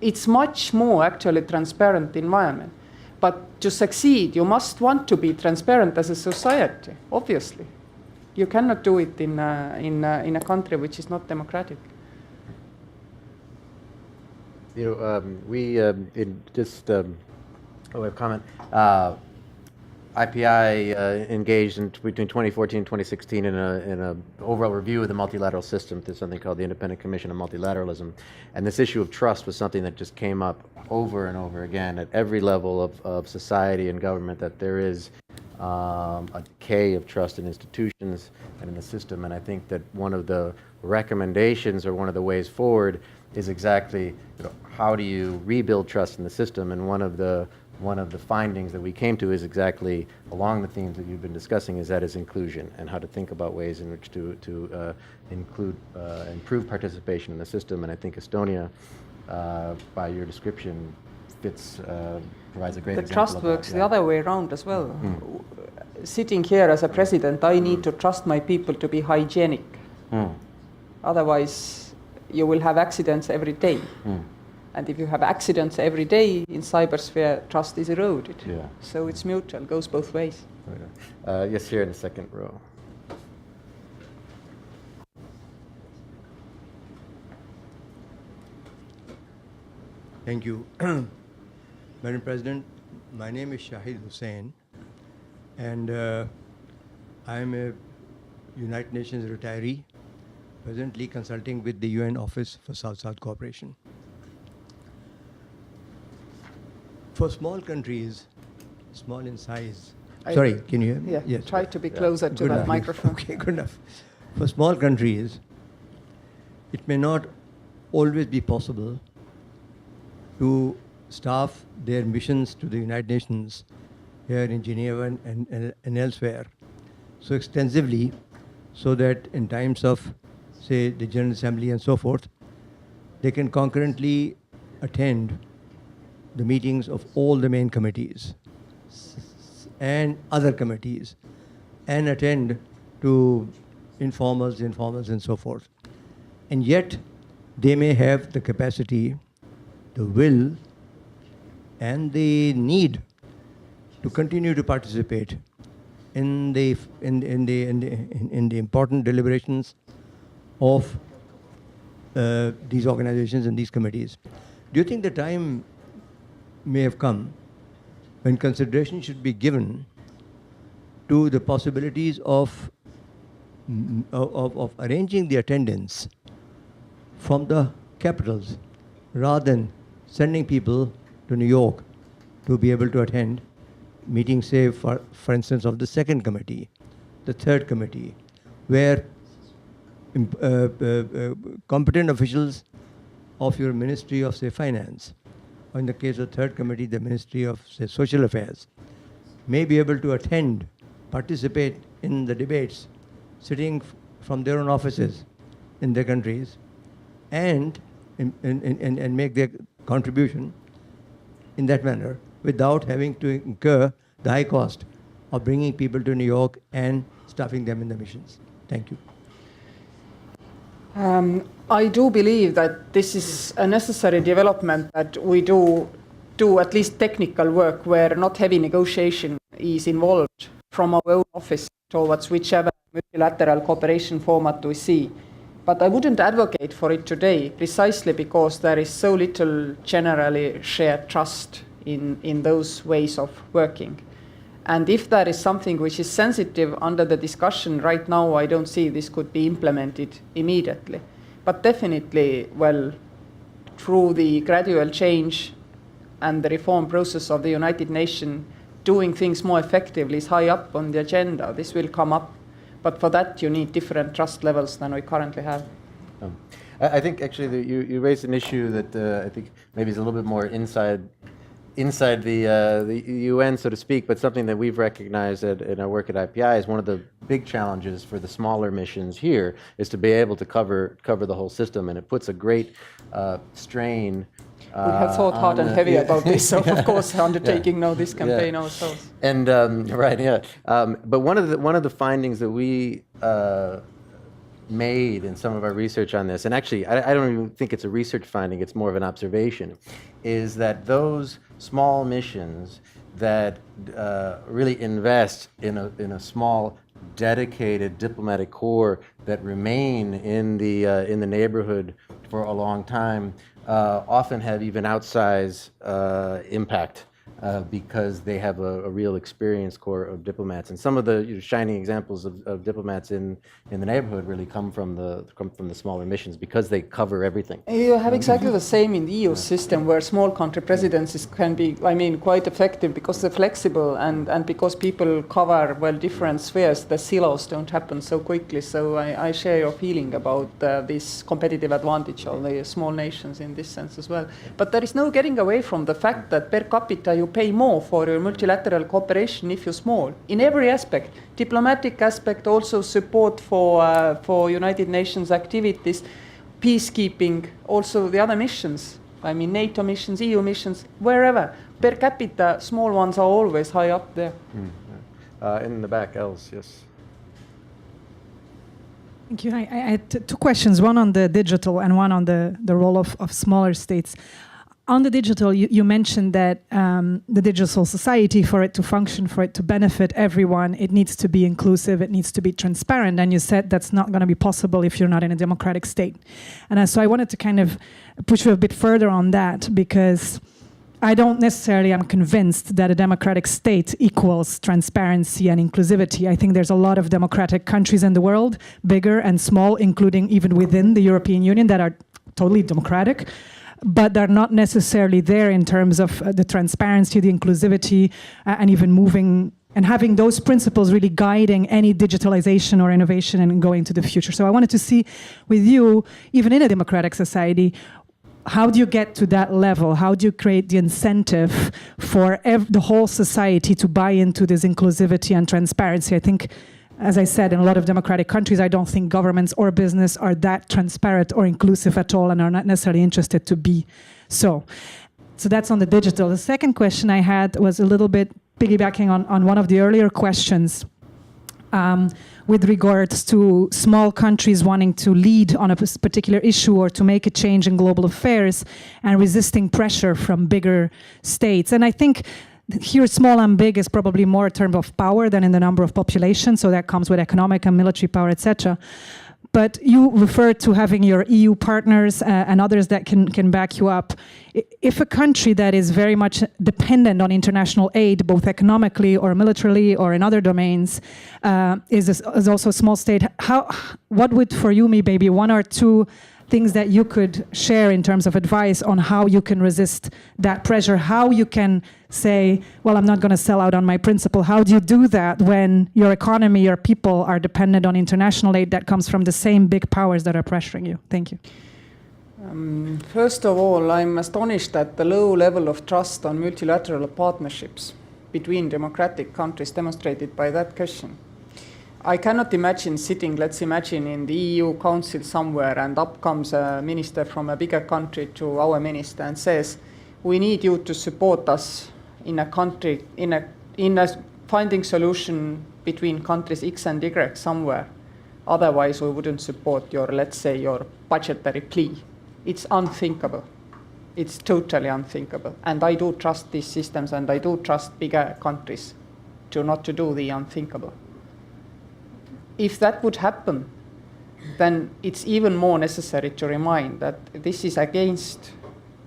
it's much more actually transparent environment. But to succeed, you must want to be transparent as a society, obviously. You cannot do it in a country which is not democratic. We in just a comment. IPI engaged between 2014 and 2016 in an overall review of the multilateral system. There's something called the Independent Commission on Multilateralism, and this issue of trust was something that just came up over and over again at every level of society and government, that there is a decay of trust in institutions and in the system. And I think that one of the recommendations or one of the ways forward is exactly how do you rebuild trust in the system. And one of the one of the findings that we came to is exactly along the themes that you've been discussing, is inclusion and how to think about ways in which to improve participation in the system. And I think Estonia, by your description, provides a great The example trust of works that. the other way around as well. Sitting here as a president, I need to trust my people to be hygienic. Otherwise, you will have accidents every day. And if you have accidents every day in cybersphere, trust is eroded. Yeah. So it's mutual, goes both ways. Yes, here in the second row. Thank you. Madam President, my name is Shahid Hussain, and I am a United Nations retiree, presently consulting with the UN Office for South-South Cooperation. For small countries, small in size. Sorry, can you hear me? Yeah, Yes. try to be closer to Good that enough. microphone. Okay, good enough. For small countries, it may not always be possible to staff their missions to the United Nations here in Geneva and elsewhere so extensively, so that in times of, say, the General Assembly and so forth, they can concurrently attend the meetings of all the main committees and other committees, and attend to informals, and so forth. And yet, they may have the capacity, the will, and the need to continue to participate in the important deliberations of these organizations and these committees. Do you think the time may have come when consideration should be given to the possibilities of arranging the attendance from the capitals, rather than sending people to New York to be able to attend meetings, say, for instance, of the second committee, the third committee, where competent officials of your Ministry of, say, Finance, or in the case of the third committee, the Ministry of, say, Social Affairs, may be able to attend, participate in the debates, sitting from their own offices in their countries, and make their contribution in that manner without having to incur the high cost of bringing people to New York and staffing them in the missions. Thank you. I do believe that this is a necessary development, that we do at least technical work where not heavy negotiation is involved from our own office towards whichever multilateral cooperation format we see. But I wouldn't advocate for it today, precisely because there is so little generally shared trust in those ways of working. And if there is something which is sensitive under the discussion right now, I don't see this could be implemented immediately. But definitely, well, through the gradual change and the reform process of the United Nations, doing things more effectively is high up on the agenda. This will come up. But for that, you need different trust levels than we currently have. I think actually you raised an issue that I think maybe is a little bit more inside the UN, so to speak, but something that we've recognized in our work at IPI is one of the big challenges for the smaller missions here is to be able to cover the whole system, and it puts a great strain. We have thought hard and heavy about this, so of course undertaking now this campaign ourselves. And right, yeah. But one of the findings that we made in some of our research on this, and actually I don't even think it's a research finding, it's more of an observation, is that those small missions that really invest in a small dedicated diplomatic corps that remain in the neighborhood for a long time often have even outsized impact because they have a real experienced corps of diplomats. And some of the shining examples of diplomats in the neighborhood really come from the smaller missions because they cover everything. You have exactly the same in the EU system, where small country presidencies can be, quite effective because they're flexible and because people cover, different spheres. The silos don't happen so quickly. So I share your feeling about this competitive advantage of the small nations in this sense as well. But there is no getting away from the fact that per capita you pay more for your multilateral cooperation if you're small, in every aspect. Diplomatic aspect, also support for United Nations activities, peacekeeping, also the other missions. I mean, NATO missions, EU missions, wherever. Per capita, small ones are always high up there. In the back, Els, yes. Thank you. I had two questions, one on the digital and one on the role of smaller states. On the digital, you mentioned that the digital society, for it to function, for it to benefit everyone, it needs to be inclusive, it needs to be transparent. And you said that's not going to be possible if you're not in a democratic state. And so I wanted to kind of push you a bit further on that, because I don't necessarily am convinced that a democratic state equals transparency and inclusivity. I think there's a lot of democratic countries in the world, bigger and small, including even within the European Union, that are totally democratic, but they're not necessarily there in terms of the transparency, the inclusivity, and even moving and having those principles really guiding any digitalization or innovation and going to the future. So I wanted to see with you, even in a democratic society, how do you get to that level? How do you create the incentive for the whole society to buy into this inclusivity and transparency? I think, as I said, in a lot of democratic countries, I don't think governments or business are that transparent or inclusive at all and are not necessarily interested to be so. So that's on the digital. The second question I had was a little bit piggybacking on one of the earlier questions. With regards to small countries wanting to lead on a particular issue or to make a change in global affairs and resisting pressure from bigger states. And I think here small and big is probably more a term of power than in the number of population, so that comes with economic and military power, etc. But you referred to having your EU partners and others that can back you up. If a country that is very much dependent on international aid, both economically or militarily or in other domains, is also a small state, what would for you maybe one or two things that you could share in terms of advice on how you can resist that pressure, how you can say, well, I'm not going to sell out on my principle. How do you do that when your economy, your people are dependent on international aid that comes from the same big powers that are pressuring you? Thank you. First of all, I'm astonished at the low level of trust on multilateral partnerships between democratic countries demonstrated by that question. I cannot imagine sitting, let's imagine, in the EU Council somewhere, and up comes a minister from a bigger country to our minister and says, we need you to support us in a country, in a finding solution between countries X and Y somewhere. Otherwise, we wouldn't support your, let's say, your budgetary plea. It's unthinkable. It's totally unthinkable. And I do trust these systems, and I do trust bigger countries not to do the unthinkable. If that would happen, then it's even more necessary to remind that this is against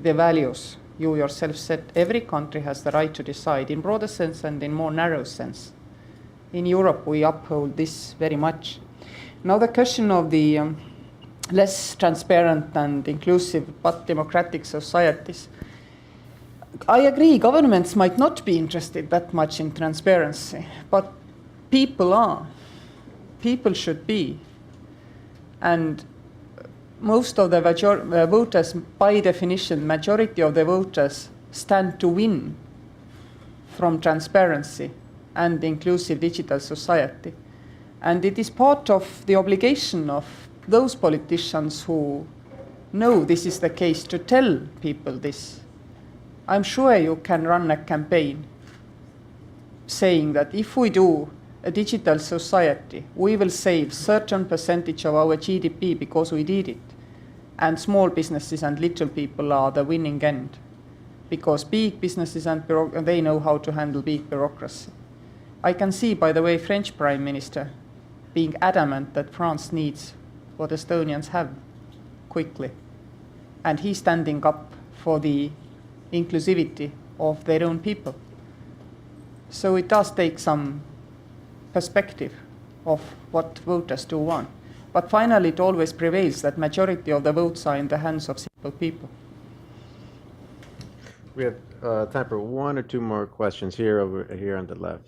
the values you yourself said. Every country has the right to decide in broader sense and in more narrow sense. In Europe, we uphold this very much. Now the question of the less transparent and inclusive but democratic societies. I agree, governments might not be interested that much in transparency, but people are. People should be. And most of the voters, by definition, majority of the voters stand to win from transparency and inclusive digital society. And it is part of the obligation of those politicians who know this is the case to tell people this. I'm sure you can run a campaign saying that if we do a digital society, we will save certain percentage of our GDP because we did it. And small businesses and little people are the winning end. Because big businesses and they know how to handle big bureaucracy. I can see, by the way, French Prime Minister being adamant that France needs what Estonians have quickly. And he's standing up for the inclusivity of their own people. So it does take some perspective of what voters do want. But finally, it always prevails that majority of the votes are in the hands of simple people. We have time for one or two more questions over here on the left.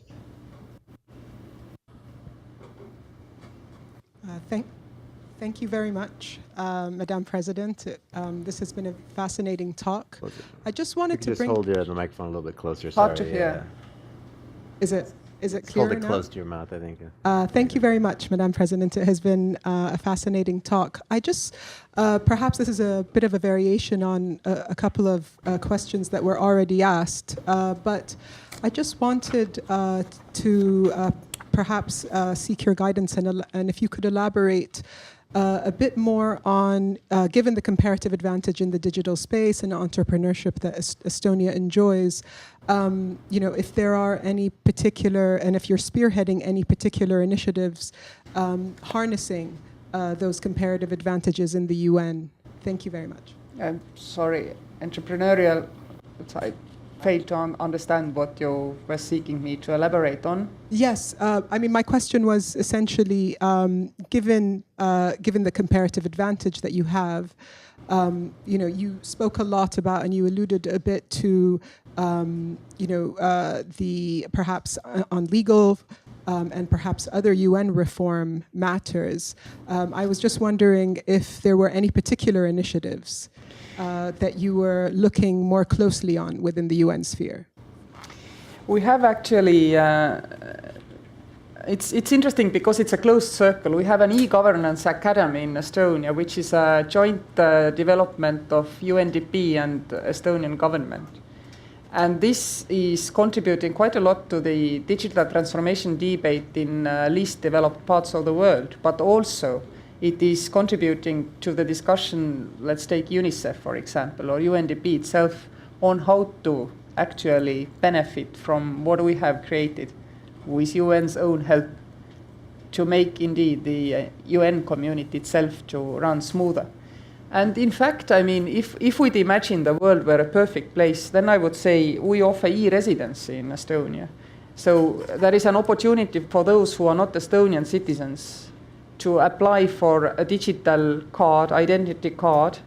Thank you very much, Madam President. This has been a fascinating talk. I just wanted to Just bring... hold the microphone a little bit closer. Hard Sorry. to hear. Is it Just clearer hold it now? close to your mouth, I think. Thank you very much, Madam President. It has been a fascinating talk. I just, perhaps this is a bit of a variation on a couple of questions that were already asked, but I just wanted to perhaps seek your guidance and if you could elaborate a bit more on, given the comparative advantage in the digital space and entrepreneurship that Estonia enjoys, if there are any particular, and if you're spearheading any particular initiatives harnessing those comparative advantages in the UN. Thank you very much. I'm sorry, entrepreneurial, I failed to understand what you were seeking me to elaborate on. Yes, my question was essentially, given the comparative advantage that you have, you spoke a lot about and you alluded a bit to, the perhaps on legal and perhaps other UN reform matters. I was just wondering if there were any particular initiatives that you were looking more closely on within the UN sphere. We have actually, it's interesting because it's a closed circle. We have an e-governance academy in Estonia, which is a joint development of UNDP and Estonian government. And this is contributing quite a lot to the digital transformation debate in least developed parts of the world, but also it is contributing to the discussion, let's take UNICEF, for example, or UNDP itself, on how to actually benefit from what we have created with UN's own help to make indeed the UN community itself to run smoother. And in fact, if we'd imagine the world were a perfect place, then I would say we offer e-residency in Estonia. So there is an opportunity for those who are not Estonian citizens to apply for a digital card, identity card,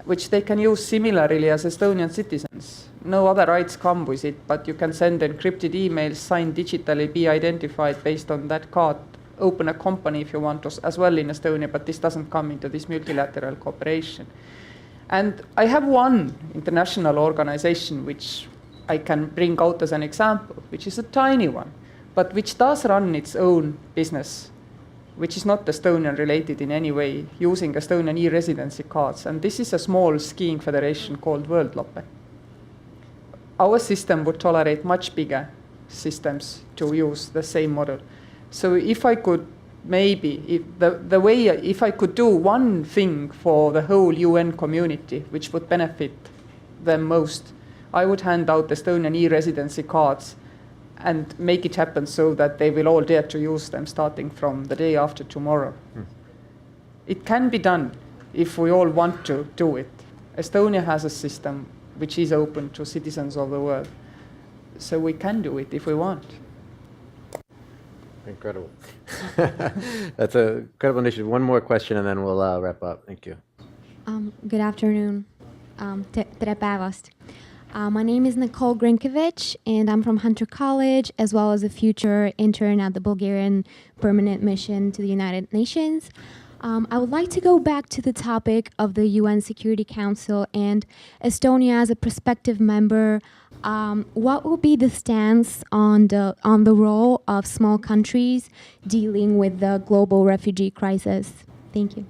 which they can use similarly as Estonian citizens. No other rights come with it, but you can send encrypted emails, sign digitally, be identified based on that card, open a company if you want to as well in Estonia, but this doesn't come into this multilateral cooperation. And I have one international organization which I can bring out as an example, which is a tiny one, but which does run its own business, which is not Estonian related in any way, using Estonian e-residency cards. And this is a small skiing federation called Worldloppe. Our system would tolerate much bigger systems to use the same model. So if I could if I could do one thing for the whole UN community, which would benefit them most, I would hand out Estonian e-residency cards and make it happen so that they will all dare to use them starting from the day after tomorrow. It can be done if we all want to do it. Estonia has a system which is open to citizens of the world. So we can do it if we want. Incredible. That's a incredible initiative. One more question and then we'll wrap up. Thank you. Good afternoon. Tere päevast. My name is Nicole Grinkovich, and I'm from Hunter College, as well as a future intern at the Bulgarian Permanent Mission to the United Nations. I would like to go back to the topic of the UN Security Council and Estonia as a prospective member. What will be the stance on the role of small countries dealing with the global refugee crisis? Thank you.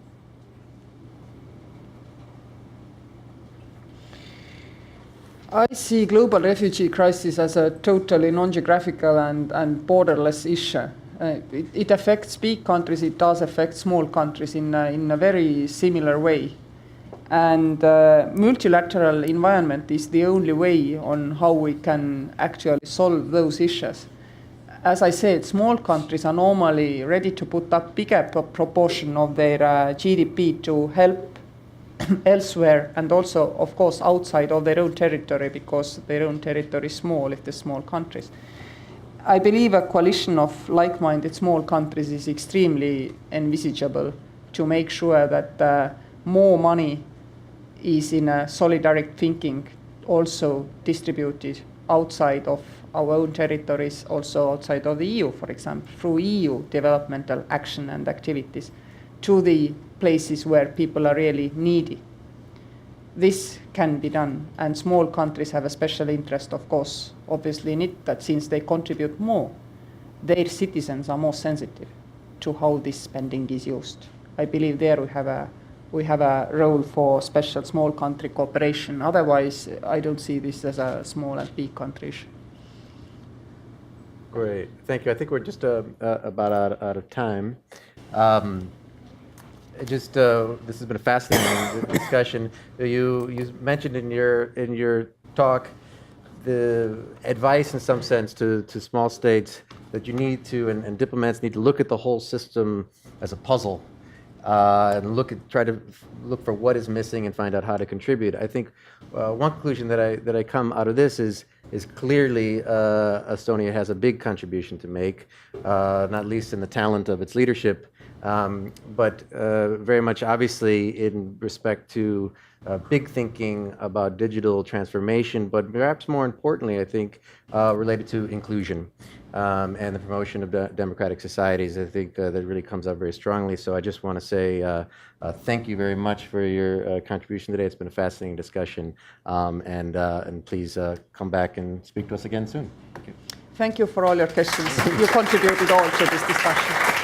I see global refugee crisis as a totally non-geographical and borderless issue. It affects big countries, it does affect small countries in a very similar way. And multilateral environment is the only way on how we can actually solve those issues. As I said, small countries are normally ready to put up bigger proportion of their GDP to help elsewhere, and also, of course, outside of their own territory, because their own territory is small if they're small countries. I believe a coalition of like-minded small countries is extremely envisageable to make sure that more money is in a solidaric thinking also distributed outside of our own territories, also outside of the EU, for example, through EU developmental action and activities to the places where people are really needy. This can be done, and small countries have a special interest, of course, obviously in it, that since they contribute more, their citizens are more sensitive to how this spending is used. I believe there we have a role for special small country cooperation. Otherwise, I don't see this as a small and big country issue. Great, thank you. I think we're just about out of time. This has been a fascinating discussion. You mentioned in your talk the advice, in some sense, to small states that you need to, and diplomats need to look at the whole system as a puzzle, and try to look for what is missing and find out how to contribute. I think one conclusion that I come out of this is clearly Estonia has a big contribution to make, not least in the talent of its leadership, but very much obviously in respect to big thinking about digital transformation, but perhaps more importantly, I think, related to inclusion and the promotion of democratic societies. I think that really comes up very strongly. So I just want to say thank you very much for your contribution today. It's been a fascinating discussion, and please come back and speak to us again soon. Thank you. Thank you for all your questions. You contributed all to this discussion.